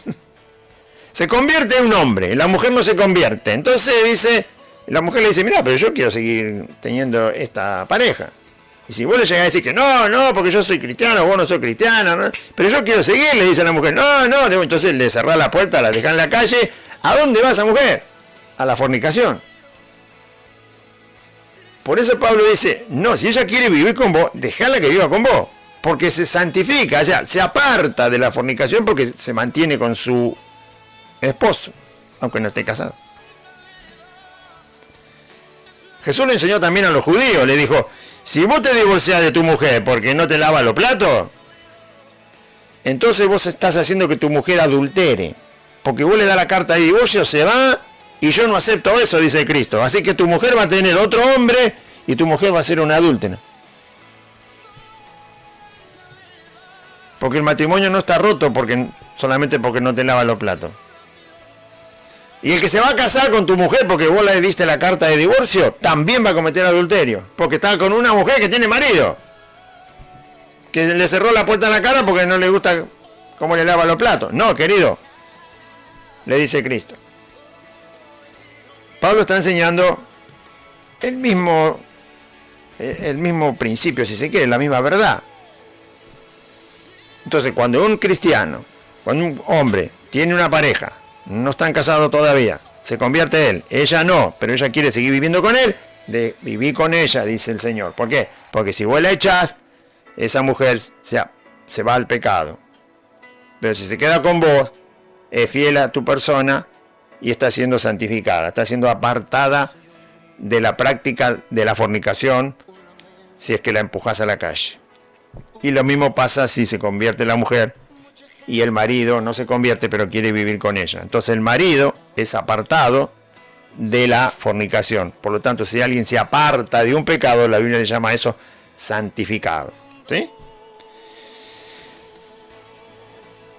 Se convierte en un hombre, la mujer no se convierte. Entonces la mujer le dice, mira, pero yo quiero seguir teniendo esta pareja. Y si vos le llegás a decir que no, porque yo soy cristiano, vos no sos cristiano, ¿no? Pero yo quiero seguir, le dice a la mujer, no, entonces le cerrás la puerta, la dejás en la calle. ¿A dónde va esa mujer? A la fornicación. Por eso Pablo dice, no, si ella quiere vivir con vos, dejala que viva con vos. Porque se santifica, o sea, se aparta de la fornicación porque se mantiene con su esposo, aunque no esté casado. Jesús le enseñó también a los judíos, le dijo, si vos te divorciás de tu mujer porque no te lava los platos, entonces vos estás haciendo que tu mujer adultere. Porque vos le das la carta de divorcio, se va, y yo no acepto eso, dice Cristo. Así que tu mujer va a tener otro hombre y tu mujer va a ser una adúltera. Porque el matrimonio no está roto solamente porque no te lava los platos. Y el que se va a casar con tu mujer porque vos le diste la carta de divorcio, también va a cometer adulterio. Porque está con una mujer que tiene marido. Que le cerró la puerta en la cara porque no le gusta cómo le lava los platos. No, querido, le dice Cristo. Pablo está enseñando el mismo principio, si se quiere, la misma verdad. Entonces, cuando un cristiano, cuando un hombre tiene una pareja, no están casados todavía, se convierte él. Ella no, pero ella quiere seguir viviendo con él. De vivir con ella, dice el Señor. ¿Por qué? Porque si vos la echás, esa mujer se va al pecado. Pero si se queda con vos, es fiel a tu persona y está siendo santificada, está siendo apartada de la práctica de la fornicación si es que la empujas a la calle. Y lo mismo pasa si se convierte la mujer y el marido no se convierte pero quiere vivir con ella. Entonces el marido es apartado de la fornicación. Por lo tanto, si alguien se aparta de un pecado, la Biblia le llama a eso santificado. ¿Sí?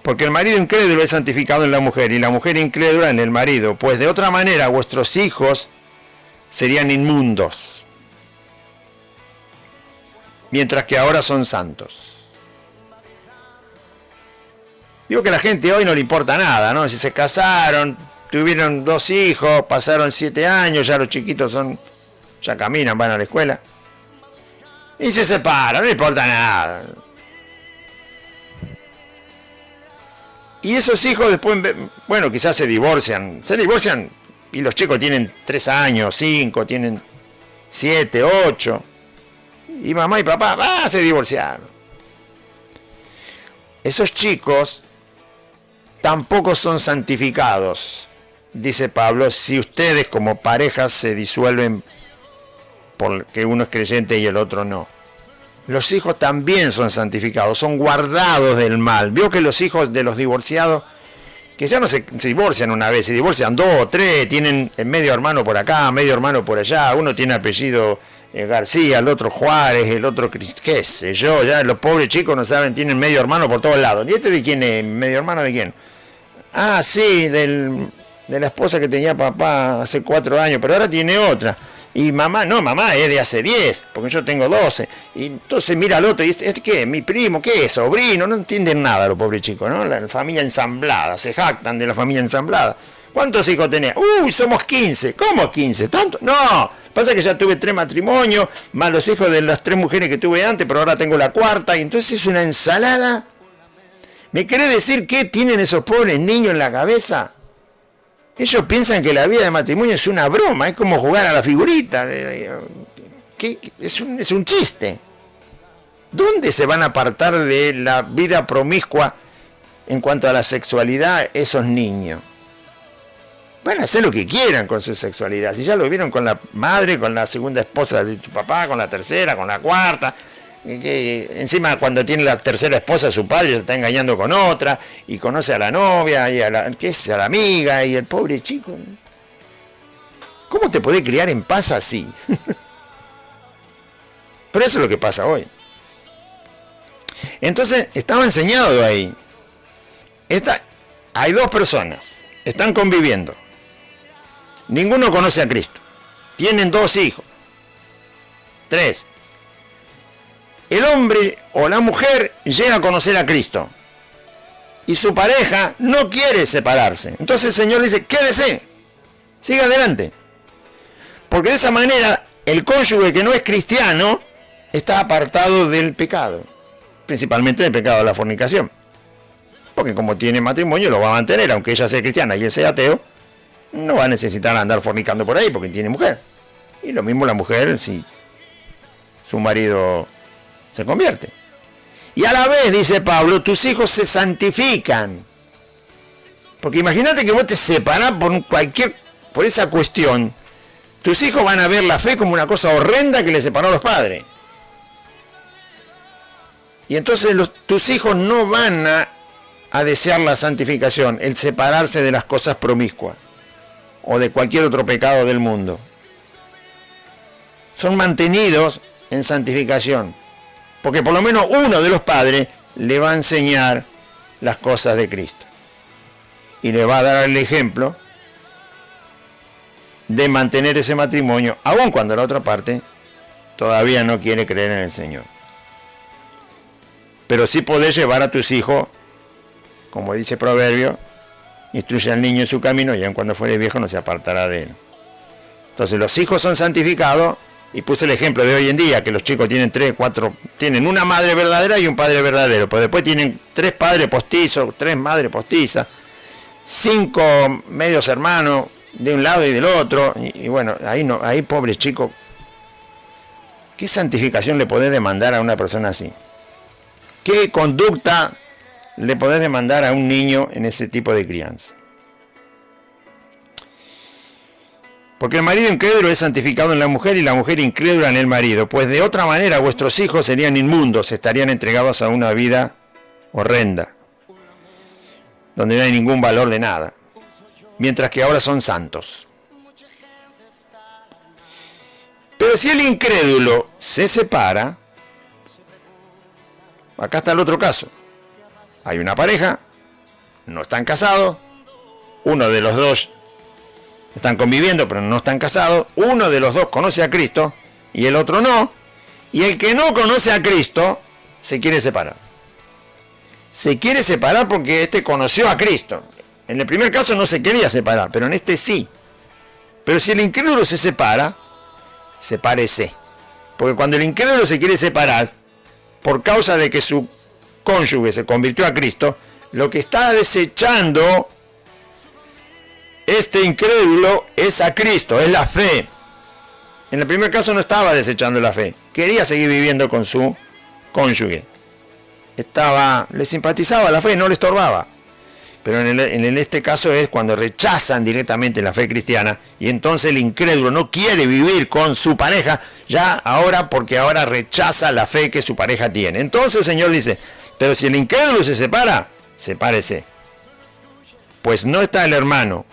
Porque el marido incrédulo es santificado en la mujer y la mujer incrédula en el marido, pues de otra manera vuestros hijos serían inmundos, mientras que ahora son santos. Digo que a la gente hoy no le importa nada, ¿no? Si se casaron, tuvieron 2 hijos, pasaron 7 años, ya los chiquitos ya caminan, van a la escuela. Y se separan, no le importa nada. Y esos hijos después, bueno, quizás se divorcian y los chicos tienen 3 años, 5, tienen 7, 8. Y mamá y papá, se divorciaron. Esos chicos tampoco son santificados, dice Pablo, si ustedes como parejas se disuelven porque uno es creyente y el otro no. Los hijos también son santificados, son guardados del mal. Veo que los hijos de los divorciados, que ya no se divorcian una vez, se divorcian 2 o 3, tienen medio hermano por acá, medio hermano por allá, uno tiene apellido García, el otro Juárez, el otro qué sé yo, ya los pobres chicos no saben, tienen medio hermano por todos lados. ¿Y este de quién es? ¿Medio hermano de quién? Ah, sí, de la esposa que tenía papá hace 4 años, pero ahora tiene otra. Y mamá, no, mamá es de hace 10, porque yo tengo 12. Y entonces mira al otro y dice, ¿este qué? ¿Mi primo? ¿Qué es? ¿Sobrino? No entienden nada los pobres chicos, ¿no? La familia ensamblada, se jactan de la familia ensamblada. ¿Cuántos hijos tenés? Uy, somos 15. ¿Cómo 15? ¿Tanto? No, pasa que ya tuve 3 matrimonios, más los hijos de las 3 mujeres que tuve antes, pero ahora tengo la 4ª, y entonces es una ensalada. ¿Me querés decir qué tienen esos pobres niños en la cabeza? Ellos piensan que la vida de matrimonio es una broma, es como jugar a la figurita. Es un chiste. ¿Dónde se van a apartar de la vida promiscua en cuanto a la sexualidad esos niños? Van a hacer lo que quieran con su sexualidad. Si ya lo vieron con la madre, con la segunda esposa de su papá, con la tercera, con la 4ª. Que encima cuando tiene la tercera esposa su padre se está engañando con otra y conoce a la novia y a la amiga y el pobre chico. ¿Cómo te podés criar en paz así? Pero eso es lo que pasa hoy. Entonces estaba enseñado ahí. Hay 2 personas, están conviviendo, ninguno conoce a Cristo, tienen 2 hijos, 3. El hombre o la mujer llega a conocer a Cristo y su pareja no quiere separarse. Entonces el Señor le dice, quédese, siga adelante. Porque de esa manera el cónyuge que no es cristiano está apartado del pecado, principalmente del pecado de la fornicación. Porque como tiene matrimonio lo va a mantener, aunque ella sea cristiana y él sea ateo, no va a necesitar andar fornicando por ahí porque tiene mujer. Y lo mismo la mujer si su marido se convierte. Y a la vez, dice Pablo, tus hijos se santifican. Porque imagínate que vos te separás por esa cuestión. Tus hijos van a ver la fe como una cosa horrenda que le separó a los padres. Y entonces tus hijos no van a desear la santificación, el separarse de las cosas promiscuas o de cualquier otro pecado del mundo. Son mantenidos en santificación. Porque por lo menos uno de los padres le va a enseñar las cosas de Cristo. Y le va a dar el ejemplo de mantener ese matrimonio, aun cuando la otra parte todavía no quiere creer en el Señor. Pero sí podés llevar a tus hijos, como dice Proverbio, instruye al niño en su camino y aun cuando fuere viejo no se apartará de él. Entonces los hijos son santificados. Y puse el ejemplo de hoy en día, que los chicos tienen 3, 4, tienen una madre verdadera y un padre verdadero, pero después tienen 3 padres postizos, 3 madres postizas, 5 medios hermanos, de un lado y del otro, y bueno, ahí no, ahí pobre chico, ¿qué santificación le podés demandar a una persona así? ¿Qué conducta le podés demandar a un niño en ese tipo de crianza? Porque el marido incrédulo es santificado en la mujer y la mujer incrédula en el marido, pues de otra manera vuestros hijos serían inmundos, estarían entregados a una vida horrenda, donde no hay ningún valor de nada, mientras que ahora son santos. Pero si el incrédulo se separa, acá está el otro caso. Hay una pareja, no están casados, uno de los dos están conviviendo pero no están casados, uno de los dos conoce a Cristo y el otro no, y el que no conoce a Cristo se quiere separar. Se quiere separar porque este conoció a Cristo. En el primer caso no se quería separar, pero en este sí. Pero si el incrédulo se separa, sepárese. Porque cuando el incrédulo se quiere separar, por causa de que su cónyuge se convirtió a Cristo, lo que está desechando este incrédulo es a Cristo, es la fe. En el primer caso no estaba desechando la fe, quería seguir viviendo con su cónyuge. Le simpatizaba la fe, no le estorbaba. Pero en este caso es cuando rechazan directamente la fe cristiana y entonces el incrédulo no quiere vivir con su pareja, ya ahora porque ahora rechaza la fe que su pareja tiene. Entonces el Señor dice, pero si el incrédulo se separa, sepárese. Pues no está el hermano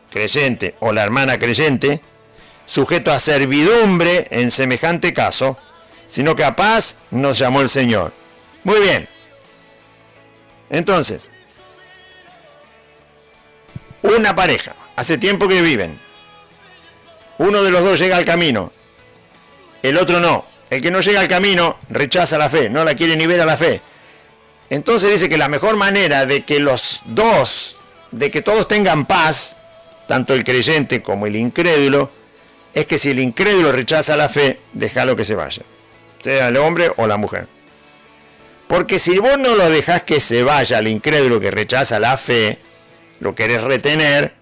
creyente o la hermana creyente sujeto a servidumbre en semejante caso, sino que a paz nos llamó el Señor. Muy bien. Entonces, una pareja, hace tiempo que viven. Uno de los dos llega al camino, el otro no. El que no llega al camino rechaza la fe, no la quiere ni ver a la fe. Entonces dice que la mejor manera de que los dos, de que todos tengan paz, tanto el creyente como el incrédulo, es que si el incrédulo rechaza la fe, déjalo que se vaya, sea el hombre o la mujer. Porque si vos no lo dejás que se vaya al incrédulo que rechaza la fe, lo querés retener,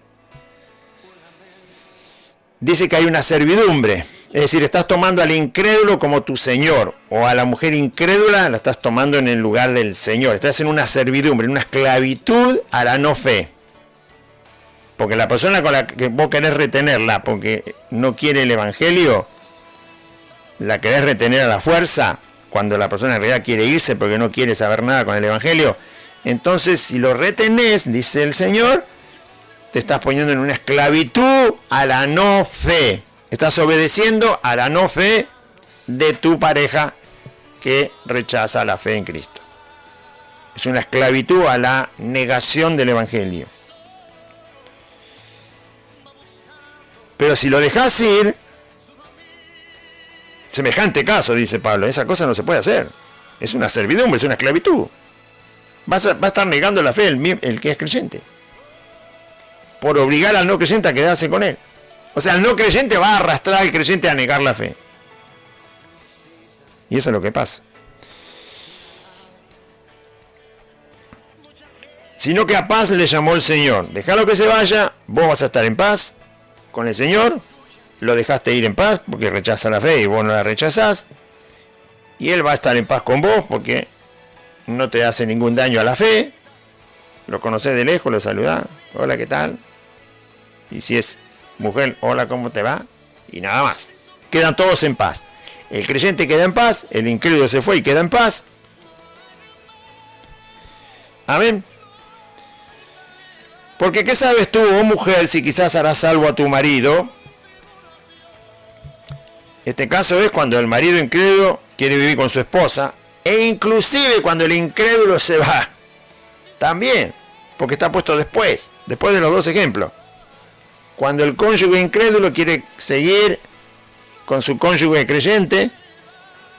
dice que hay una servidumbre. Es decir, estás tomando al incrédulo como tu señor, o a la mujer incrédula la estás tomando en el lugar del Señor. Estás en una servidumbre, en una esclavitud a la no fe. Porque la persona con la que vos querés retenerla porque no quiere el evangelio, la querés retener a la fuerza, cuando la persona en realidad quiere irse porque no quiere saber nada con el evangelio. Entonces, si lo retenés, dice el Señor, te estás poniendo en una esclavitud a la no fe. Estás obedeciendo a la no fe de tu pareja que rechaza la fe en Cristo. Es una esclavitud a la negación del evangelio. Pero si lo dejás ir, semejante caso, dice Pablo, esa cosa no se puede hacer. Es una servidumbre, es una esclavitud. Va a estar negando la fe el que es creyente. Por obligar al no creyente a quedarse con él. O sea, el no creyente va a arrastrar al creyente a negar la fe. Y eso es lo que pasa. Sino que a paz le llamó el Señor. Dejalo que se vaya, vos vas a estar en paz con el Señor, lo dejaste ir en paz porque rechaza la fe y vos no la rechazás, y Él va a estar en paz con vos porque no te hace ningún daño a la fe, lo conocés de lejos, lo saludás, hola, ¿qué tal? Y si es mujer, hola, ¿cómo te va? Y nada más, quedan todos en paz. El creyente queda en paz, el incrédulo se fue y queda en paz. Amén. Porque ¿qué sabes tú, oh mujer, si quizás harás salvo a tu marido? Este caso es cuando el marido incrédulo quiere vivir con su esposa, e inclusive cuando el incrédulo se va. También, porque está puesto después de los dos ejemplos. Cuando el cónyuge incrédulo quiere seguir con su cónyuge creyente,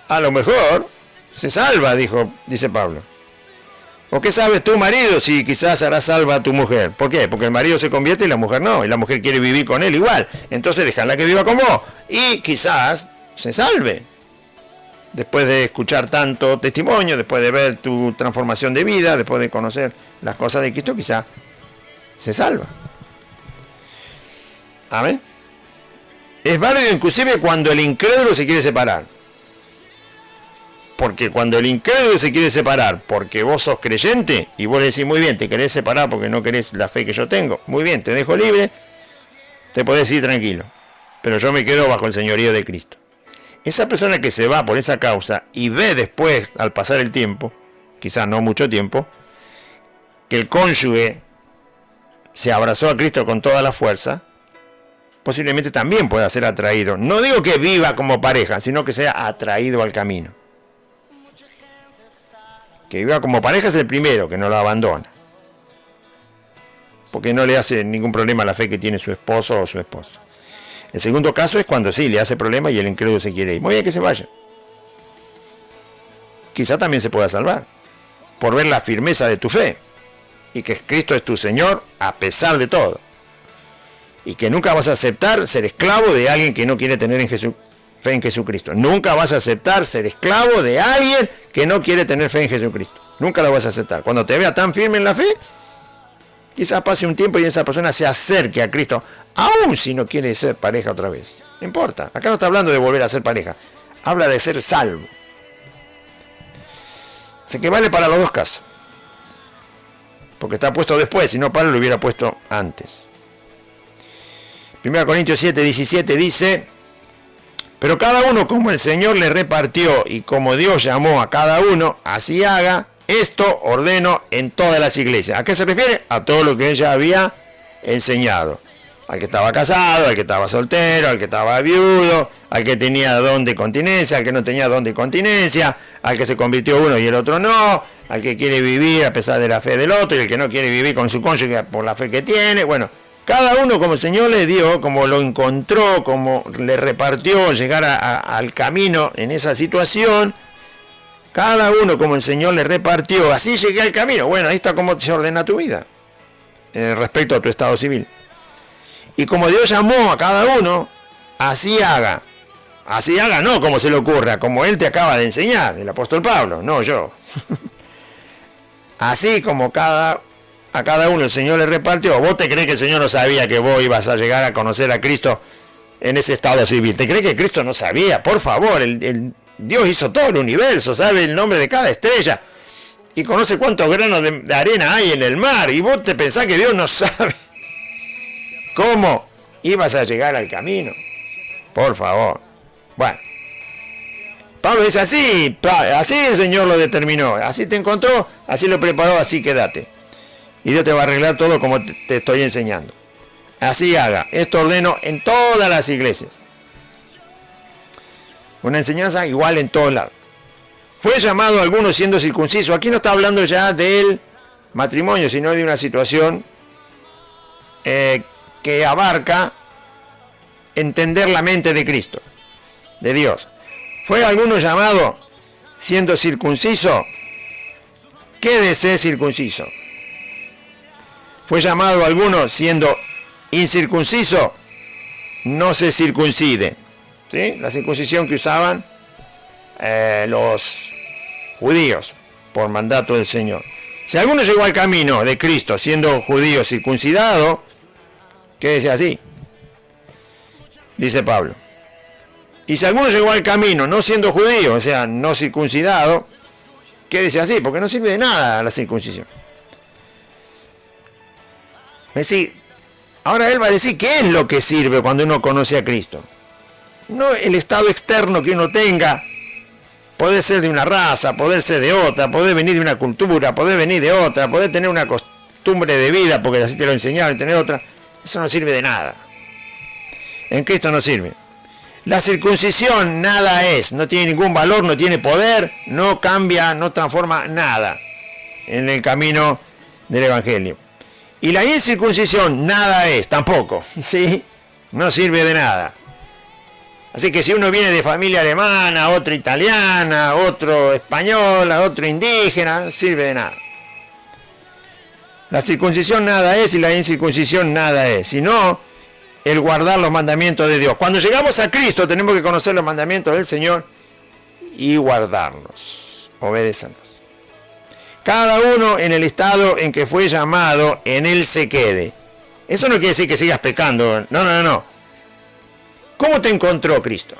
a lo mejor se salva, dice Pablo. ¿O qué sabes tú, marido, si quizás harás salva a tu mujer? ¿Por qué? Porque el marido se convierte y la mujer no, y la mujer quiere vivir con él igual. Entonces déjala que viva con vos, y quizás se salve. Después de escuchar tanto testimonio, después de ver tu transformación de vida, después de conocer las cosas de Cristo, quizás se salva. Amén. Es válido inclusive cuando el incrédulo se quiere separar. Porque cuando el incrédulo se quiere separar, porque vos sos creyente, y vos le decís, muy bien, te querés separar porque no querés la fe que yo tengo, muy bien, te dejo libre, te podés ir tranquilo, pero yo me quedo bajo el señorío de Cristo. Esa persona que se va por esa causa y ve después, al pasar el tiempo, quizás no mucho tiempo, que el cónyuge se abrazó a Cristo con toda la fuerza, posiblemente también pueda ser atraído. No digo que viva como pareja, sino que sea atraído al camino. Que viva como pareja es el primero, que no lo abandona. Porque no le hace ningún problema a la fe que tiene su esposo o su esposa. El segundo caso es cuando sí, le hace problema y el incrédulo se quiere ir. Muy bien, que se vaya. Quizá también se pueda salvar. Por ver la firmeza de tu fe. Y que Cristo es tu Señor a pesar de todo. Y que nunca vas a aceptar ser esclavo de alguien que no quiere tener fe en Jesucristo. Nunca vas a aceptar ser esclavo de alguien que no quiere tener fe en Jesucristo. Nunca lo vas a aceptar. Cuando te vea tan firme en la fe, quizás pase un tiempo y esa persona se acerque a Cristo, aun si no quiere ser pareja otra vez. No importa. Acá no está hablando de volver a ser pareja. Habla de ser salvo. Así que vale para los dos casos. Porque está puesto después, si no Pablo lo hubiera puesto antes. 1 Corintios 7:17 dice: pero cada uno como el Señor le repartió y como Dios llamó a cada uno, así haga. Esto ordeno en todas las iglesias. ¿A qué se refiere? A todo lo que ella había enseñado. Al que estaba casado, al que estaba soltero, al que estaba viudo, al que tenía don de continencia, al que no tenía don de continencia, al que se convirtió uno y el otro no, al que quiere vivir a pesar de la fe del otro y el que no quiere vivir con su cónyuge por la fe que tiene. Bueno, cada uno como el Señor le dio, como lo encontró, como le repartió llegar al camino en esa situación. Cada uno como el Señor le repartió, así llegué al camino. Bueno, ahí está como se ordena tu vida, respecto a tu estado civil. Y como Dios llamó a cada uno, así haga. Así haga, no como se le ocurra, como Él te acaba de enseñar, el apóstol Pablo, no yo. Así como a cada uno el Señor le repartió. ¿Vos te crees que el Señor no sabía que vos ibas a llegar a conocer a Cristo en ese estado civil? ¿Te crees que Cristo no sabía? Por favor, Dios hizo todo el universo, sabe el nombre de cada estrella y conoce cuántos granos de arena hay en el mar. Y vos te pensás que Dios no sabe cómo ibas a llegar al camino. Por favor. Bueno, Pablo dice así el Señor lo determinó, así te encontró, así lo preparó, así quédate. Y Dios te va a arreglar todo como te estoy enseñando. Así haga. Esto ordeno en todas las iglesias. Una enseñanza igual en todos lados. Fue llamado a algunos siendo circunciso. Aquí no está hablando ya del matrimonio, sino de una situación que abarca entender la mente de Cristo, de Dios. Fue alguno llamado siendo circunciso. Quédese circunciso. Fue llamado alguno siendo incircunciso. No se circuncide. ¿Sí? La circuncisión que usaban los judíos por mandato del Señor. Si alguno llegó al camino de Cristo siendo judío circuncidado, quédese así, dice Pablo. Y si alguno llegó al camino no siendo judío, o sea, no circuncidado, quédese así, porque no sirve de nada la circuncisión. Es decir, ahora él va a decir qué es lo que sirve cuando uno conoce a Cristo. No el estado externo que uno tenga, poder ser de una raza, poder ser de otra, poder venir de una cultura, poder venir de otra, poder tener una costumbre de vida, porque así te lo enseñaron, y tener otra, eso no sirve de nada. En Cristo no sirve. La circuncisión nada es, no tiene ningún valor, no tiene poder, no cambia, no transforma nada en el camino del Evangelio. Y la incircuncisión nada es, tampoco, ¿sí? No sirve de nada. Así que si uno viene de familia alemana, otro italiana, otro española, otro indígena, no sirve de nada. La circuncisión nada es y la incircuncisión nada es, sino el guardar los mandamientos de Dios. Cuando llegamos a Cristo tenemos que conocer los mandamientos del Señor y guardarlos, obedecerlos. Cada uno en el estado en que fue llamado, en él se quede. Eso no quiere decir que sigas pecando. No. ¿Cómo te encontró Cristo?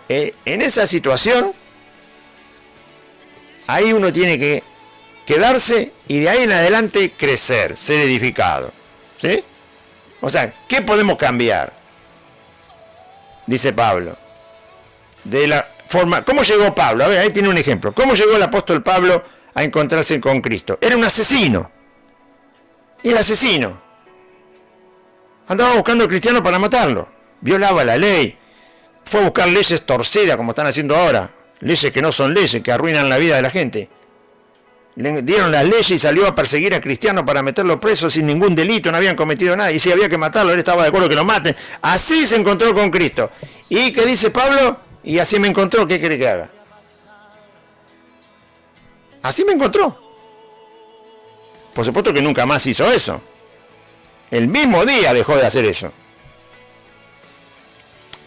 En esa situación, ahí uno tiene que quedarse y de ahí en adelante crecer, ser edificado. ¿Sí? O sea, ¿qué podemos cambiar? Dice Pablo. De la forma, ¿cómo llegó Pablo? A ver, ahí tiene un ejemplo. ¿Cómo llegó el apóstol Pablo a encontrarse con Cristo? Era un asesino. Y el asesino andaba buscando al cristiano para matarlo. Violaba la ley. Fue a buscar leyes torcidas como están haciendo ahora. Leyes que no son leyes, que arruinan la vida de la gente. Le dieron las leyes y salió a perseguir a cristianos para meterlo preso sin ningún delito, no habían cometido nada. Y si había que matarlo, él estaba de acuerdo que lo maten. Así se encontró con Cristo. ¿Y qué dice Pablo? Y así me encontró, ¿qué quiere que haga? Así me encontró. Por supuesto que nunca más hizo eso. El mismo día dejó de hacer eso.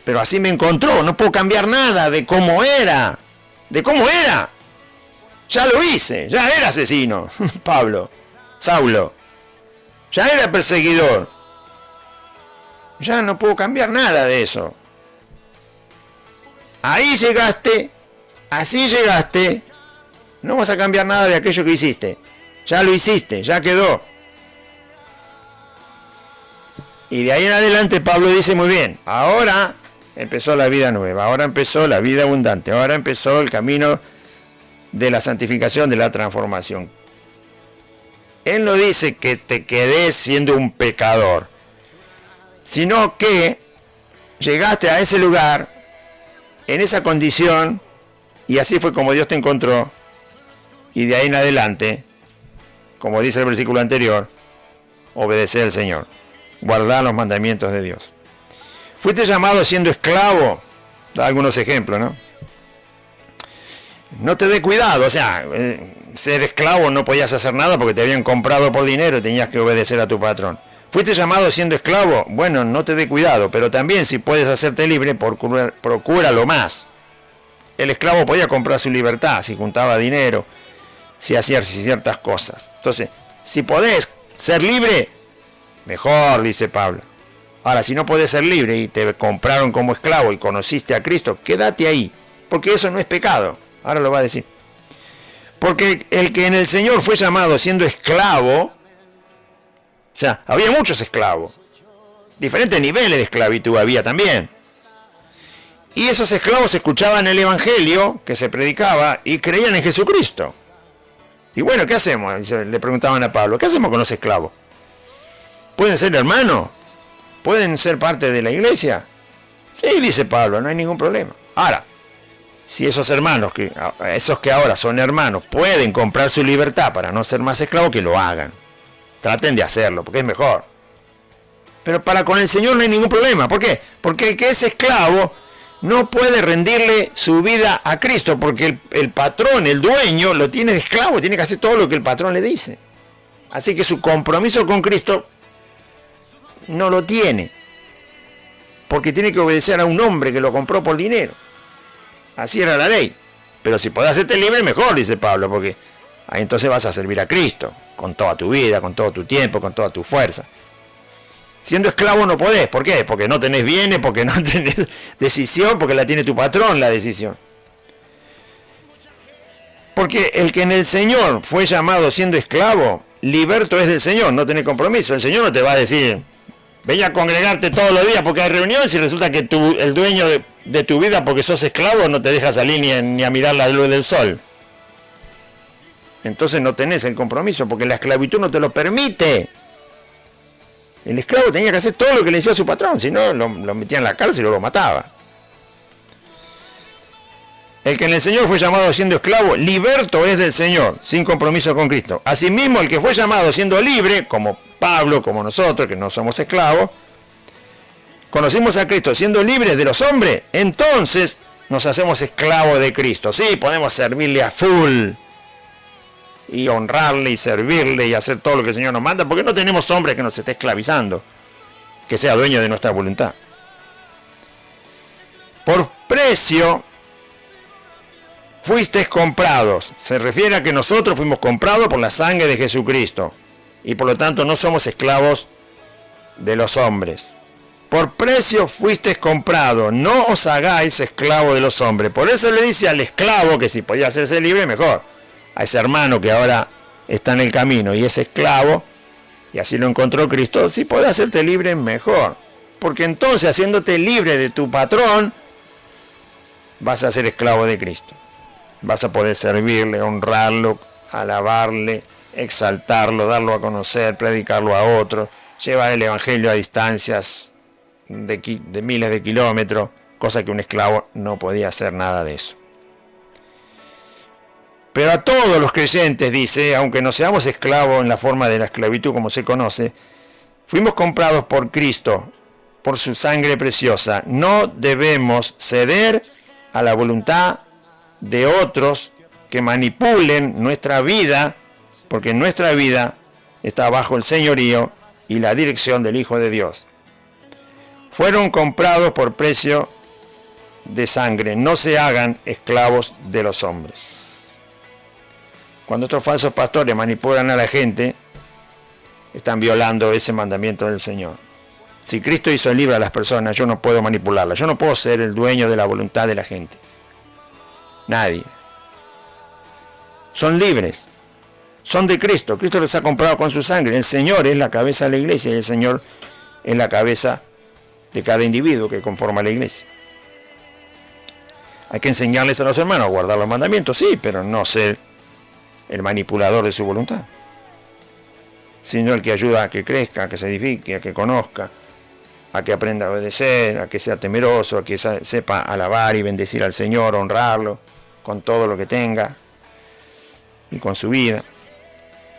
Pero así me encontró, no puedo cambiar nada de cómo era. De cómo era. Ya lo hice, ya era asesino, Pablo, Saulo. Ya era perseguidor. Ya no puedo cambiar nada de eso. Ahí llegaste, así llegaste. No vas a cambiar nada de aquello que hiciste. Ya lo hiciste, ya quedó. Y de ahí en adelante Pablo dice muy bien, ahora empezó la vida nueva, ahora empezó la vida abundante, ahora empezó el camino de la santificación, de la transformación. Él no dice que te quedes siendo un pecador, sino que llegaste a ese lugar, en esa condición, y así fue como Dios te encontró, y de ahí en adelante, como dice el versículo anterior, obedecer al Señor, guardar los mandamientos de Dios. Fuiste llamado siendo esclavo, da algunos ejemplos, ¿no? No te dé cuidado, o sea, ser esclavo no podías hacer nada porque te habían comprado por dinero y tenías que obedecer a tu patrón. Fuiste llamado siendo esclavo, bueno, no te dé cuidado, pero también si puedes hacerte libre, procúralo más. El esclavo podía comprar su libertad si juntaba dinero, si hacía ciertas cosas. Entonces, si podés ser libre, mejor, dice Pablo. Ahora, si no podés ser libre y te compraron como esclavo y conociste a Cristo, quédate ahí, porque eso no es pecado. Ahora lo va a decir. Porque el que en el Señor fue llamado siendo esclavo, o sea, había muchos esclavos. Diferentes niveles de esclavitud había también. Y esos esclavos escuchaban el Evangelio que se predicaba y creían en Jesucristo. Y bueno, ¿qué hacemos? Le preguntaban a Pablo, ¿qué hacemos con los esclavos? ¿Pueden ser hermanos? ¿Pueden ser parte de la iglesia? Sí, dice Pablo, no hay ningún problema. Ahora, si esos hermanos, esos que ahora son hermanos, pueden comprar su libertad para no ser más esclavos, que lo hagan. Traten de hacerlo, porque es mejor. Pero para con el Señor no hay ningún problema. ¿Por qué? Porque el que es esclavo no puede rendirle su vida a Cristo, porque el patrón, el dueño, lo tiene de esclavo, tiene que hacer todo lo que el patrón le dice. Así que su compromiso con Cristo no lo tiene, porque tiene que obedecer a un hombre que lo compró por dinero. Así era la ley. Pero si podés hacerte libre, mejor, dice Pablo, porque ahí entonces vas a servir a Cristo, con toda tu vida, con todo tu tiempo, con toda tu fuerza. Siendo esclavo no podés. ¿Por qué? Porque no tenés bienes, porque no tenés decisión, porque la tiene tu patrón la decisión. Porque el que en el Señor fue llamado siendo esclavo, liberto es del Señor, no tenés compromiso. El Señor no te va a decir, ven a congregarte todos los días porque hay reunión, si resulta que el dueño de tu vida, porque sos esclavo, no te deja salir ni a mirar la luz del sol. Entonces no tenés el compromiso, porque la esclavitud no te lo permite. El esclavo tenía que hacer todo lo que le decía a su patrón, si no lo metía en la cárcel o lo mataba. El que en el Señor fue llamado siendo esclavo, liberto es del Señor, sin compromiso con Cristo. Asimismo, el que fue llamado siendo libre, como Pablo, como nosotros, que no somos esclavos, conocimos a Cristo siendo libres de los hombres, entonces nos hacemos esclavos de Cristo. Sí, podemos servirle a full, y honrarle, y servirle, y hacer todo lo que el Señor nos manda, porque no tenemos hombre que nos esté esclavizando, que sea dueño de nuestra voluntad. Por precio fuisteis comprados. Se refiere a que nosotros fuimos comprados por la sangre de Jesucristo. Y por lo tanto no somos esclavos de los hombres. Por precio fuisteis comprado, no os hagáis esclavo de los hombres. Por eso le dice al esclavo que si podía hacerse libre, mejor. A ese hermano que ahora está en el camino y es esclavo, y así lo encontró Cristo, si podés hacerte libre, mejor. Porque entonces, haciéndote libre de tu patrón, vas a ser esclavo de Cristo. Vas a poder servirle, honrarlo, alabarle, exaltarlo, darlo a conocer, predicarlo a otros, llevar el evangelio a distancias de miles de kilómetros, cosa que un esclavo no podía hacer nada de eso. Pero a todos los creyentes, dice, aunque no seamos esclavos en la forma de la esclavitud como se conoce, fuimos comprados por Cristo, por su sangre preciosa. No debemos ceder a la voluntad de otros que manipulen nuestra vida, porque nuestra vida está bajo el señorío y la dirección del Hijo de Dios. Fueron comprados por precio de sangre. No se hagan esclavos de los hombres. Cuando estos falsos pastores manipulan a la gente, están violando ese mandamiento del Señor. Si Cristo hizo libre a las personas, yo no puedo manipularlas. Yo no puedo ser el dueño de la voluntad de la gente. Nadie. Son libres. Son de Cristo. Cristo los ha comprado con su sangre. El Señor es la cabeza de la iglesia y el Señor es la cabeza de cada individuo que conforma la iglesia. Hay que enseñarles a los hermanos a guardar los mandamientos, sí, pero no ser el manipulador de su voluntad, sino el que ayuda a que crezca, a que se edifique, a que conozca, a que aprenda a obedecer, a que sea temeroso, a que sepa alabar y bendecir al Señor, honrarlo con todo lo que tenga y con su vida.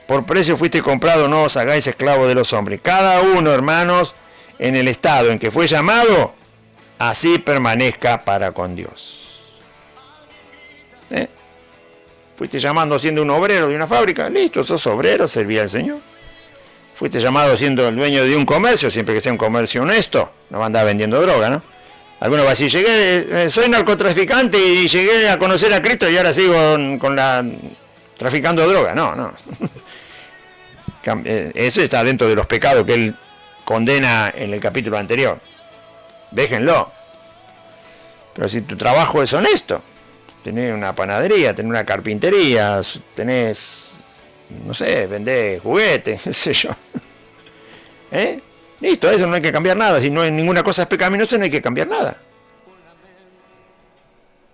Por precio fuiste comprado, no os hagáis esclavos de los hombres. Cada uno, hermanos, en el estado en que fue llamado, así permanezca para con Dios. Fuiste llamado siendo un obrero de una fábrica, listo, sos obrero, servía al Señor. Fuiste llamado siendo el dueño de un comercio, siempre que sea un comercio honesto, no va a andar vendiendo droga, ¿no? Algunos va a decir, soy narcotraficante y llegué a conocer a Cristo y ahora sigo traficando droga. No. Eso está dentro de los pecados que él condena en el capítulo anterior. Déjenlo. Pero si tu trabajo es honesto, tenés una panadería, tenés una carpintería, tenés, no sé, vendés juguetes, qué sé yo. Listo, eso no hay que cambiar nada. Si no hay ninguna cosa es pecaminosa, no hay que cambiar nada.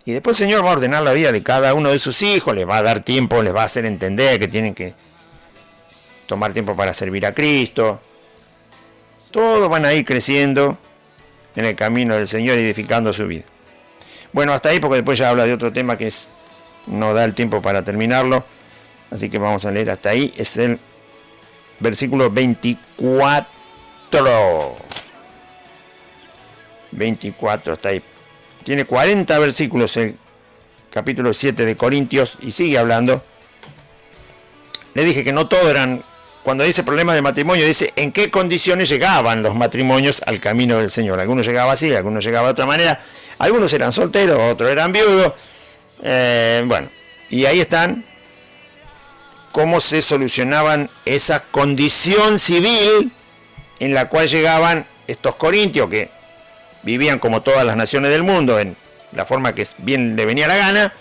Y después el Señor va a ordenar la vida de cada uno de sus hijos, les va a dar tiempo, les va a hacer entender que tienen que tomar tiempo para servir a Cristo. Todos van a ir creciendo en el camino del Señor, edificando su vida. Bueno, hasta ahí, porque después ya habla de otro tema que no da el tiempo para terminarlo. Así que vamos a leer hasta ahí. Es el versículo 24. 24, hasta ahí. Tiene 40 versículos el capítulo 7 de Corintios y sigue hablando. Le dije que no todo eran... Cuando dice problema de matrimonio, dice en qué condiciones llegaban los matrimonios al camino del Señor. Algunos llegaban así, algunos llegaban de otra manera. Algunos eran solteros, otros eran viudos. Bueno, y ahí están cómo se solucionaban esa condición civil en la cual llegaban estos corintios que vivían como todas las naciones del mundo en la forma que bien le venía la gana,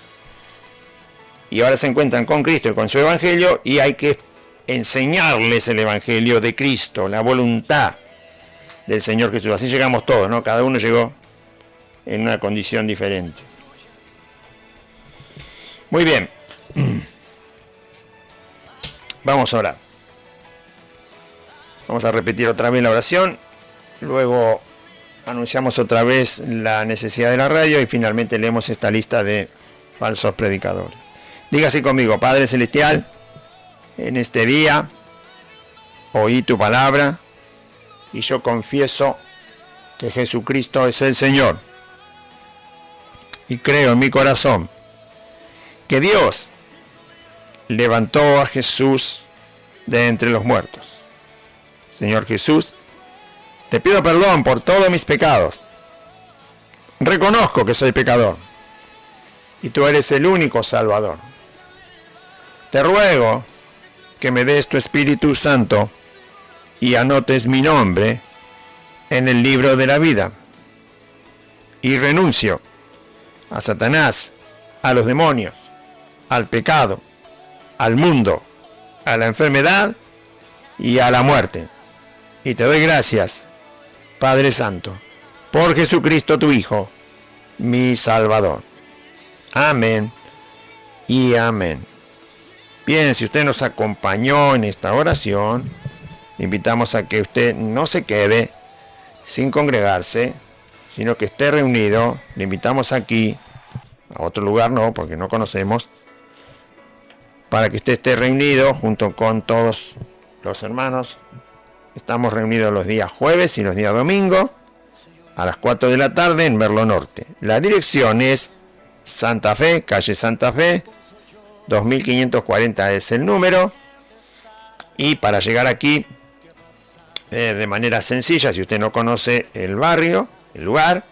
y ahora se encuentran con Cristo y con su evangelio, y hay que enseñarles el evangelio de Cristo, la voluntad del Señor Jesús. Así llegamos todos, ¿no? Cada uno llegó en una condición diferente. Muy bien. Vamos a orar. Vamos a repetir otra vez la oración. Luego anunciamos otra vez la necesidad de la radio y finalmente leemos esta lista de falsos predicadores. Dígase conmigo: Padre Celestial, en este día oí tu palabra y yo confieso que Jesucristo es el Señor. Y creo en mi corazón que Dios levantó a Jesús de entre los muertos. Señor Jesús, te pido perdón por todos mis pecados. Reconozco que soy pecador y tú eres el único Salvador. Te ruego que me des tu Espíritu Santo y anotes mi nombre en el libro de la vida y renuncio a Satanás, a los demonios, al pecado, al mundo, a la enfermedad y a la muerte. Y te doy gracias, Padre Santo, por Jesucristo tu Hijo, mi Salvador. Amén y amén. Bien, si usted nos acompañó en esta oración, le invitamos a que usted no se quede sin congregarse, sino que esté reunido. Le invitamos aquí, a otro lugar no, porque no conocemos, para que usted esté reunido junto con todos los hermanos. Estamos reunidos los días jueves y los días domingo a las 4 de la tarde en Merlo Norte. La dirección es Santa Fe, calle Santa Fe, 2540 es el número. Y para llegar aquí de manera sencilla, si usted no conoce el barrio, el lugar,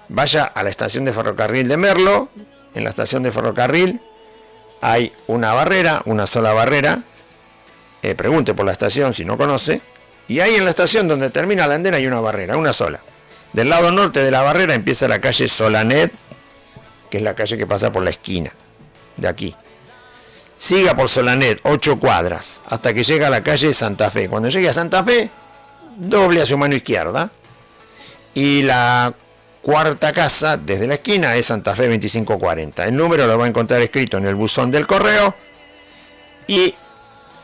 vaya a la estación de ferrocarril de Merlo. En la estación de ferrocarril hay una barrera, una sola barrera. Pregunte por la estación si no conoce. Y ahí en la estación donde termina la andena hay una barrera, una sola. Del lado norte de la barrera empieza la calle Solanet, que es la calle que pasa por la esquina de aquí. Siga por Solanet 8 cuadras hasta que llega a la calle Santa Fe. Cuando llegue a Santa Fe, doble a su mano izquierda. Y la cuarta casa desde la esquina es Santa Fe 2540. El número lo va a encontrar escrito en el buzón del correo y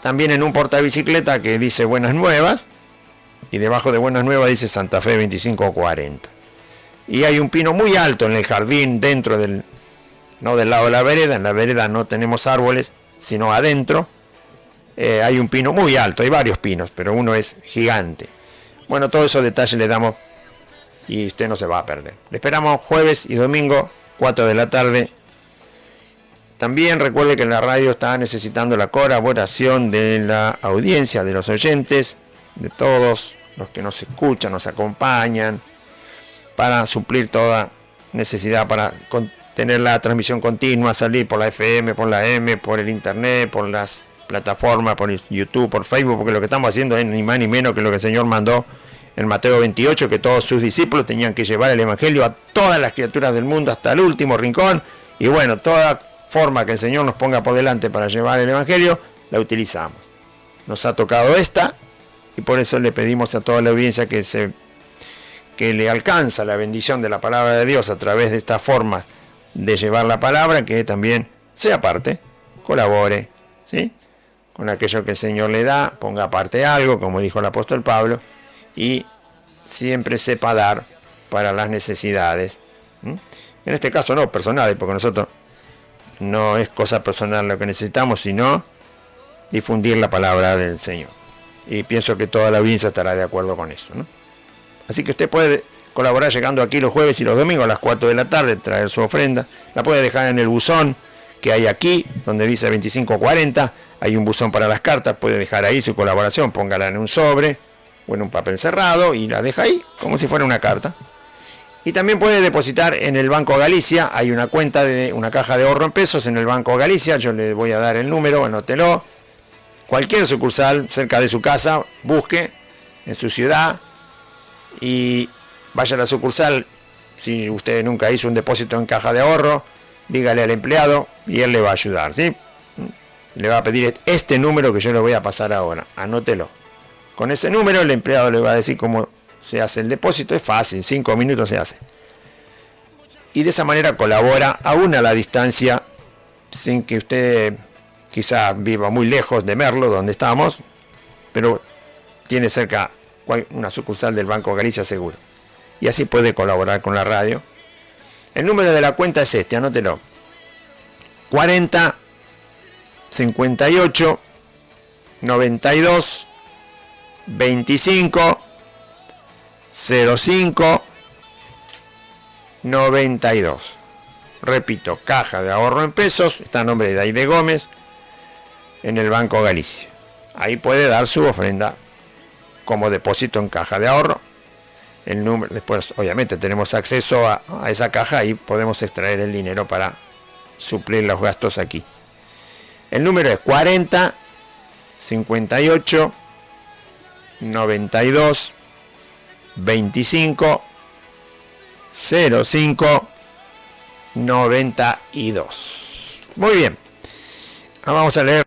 también en un portabicicleta que dice Buenas Nuevas, y debajo de Buenas Nuevas dice Santa Fe 2540. Y hay un pino muy alto en el jardín dentro del, no del lado de la vereda. En la vereda no tenemos árboles, sino adentro. Hay un pino muy alto, hay varios pinos, pero uno es gigante. Bueno, todos esos detalles le damos y usted no se va a perder. Le esperamos jueves y domingo, 4 de la tarde. También recuerde que la radio está necesitando la colaboración de la audiencia, de los oyentes, de todos los que nos escuchan, nos acompañan, para suplir toda necesidad, para tener la transmisión continua, salir por la FM, por la M, por el internet, por las plataformas, por YouTube, por Facebook, porque lo que estamos haciendo es ni más ni menos que lo que el Señor mandó en Mateo 28, que todos sus discípulos tenían que llevar el Evangelio a todas las criaturas del mundo hasta el último rincón. Y bueno, toda forma que el Señor nos ponga por delante para llevar el Evangelio, la utilizamos. Nos ha tocado esta, y por eso le pedimos a toda la audiencia que le alcanza la bendición de la palabra de Dios a través de estas formas de llevar la palabra, que también sea parte, colabore, ¿sí?, con aquello que el Señor le da, ponga aparte algo, como dijo el apóstol Pablo, y siempre sepa dar para las necesidades. En este caso no personales, porque nosotros no es cosa personal lo que necesitamos, sino difundir la palabra del Señor. Y pienso que toda la audiencia estará de acuerdo con eso, ¿no? Así que usted puede colaborar llegando aquí los jueves y los domingos a las 4 de la tarde, traer su ofrenda. La puede dejar en el buzón que hay aquí, donde dice 2540. Hay un buzón para las cartas, puede dejar ahí su colaboración, póngala en un sobre o en un papel cerrado y la deja ahí, como si fuera una carta. Y también puede depositar en el Banco Galicia. Hay una cuenta de una caja de ahorro en pesos en el Banco Galicia. Yo le voy a dar el número, anótelo. Cualquier sucursal cerca de su casa, busque en su ciudad y vaya a la sucursal. Si usted nunca hizo un depósito en caja de ahorro, dígale al empleado y él le va a ayudar, ¿sí? Le va a pedir este número que yo le voy a pasar ahora. Anótelo. Con ese número el empleado le va a decir cómo se hace el depósito. Es fácil, 5 minutos se hace. Y de esa manera colabora aún a la distancia, sin que usted quizá viva muy lejos de Merlo, donde estamos, pero tiene cerca una sucursal del Banco Galicia seguro. Y así puede colaborar con la radio. El número de la cuenta es este, anótelo. 40 58 92 25 05 92. Repito, caja de ahorro en pesos, está a nombre de Aide Gómez, en el Banco Galicia. Ahí puede dar su ofrenda como depósito en caja de ahorro. El número, después obviamente tenemos acceso a esa caja y podemos extraer el dinero para suplir los gastos aquí. El número es 40 58 92 25 05 92. Muy bien, vamos a leer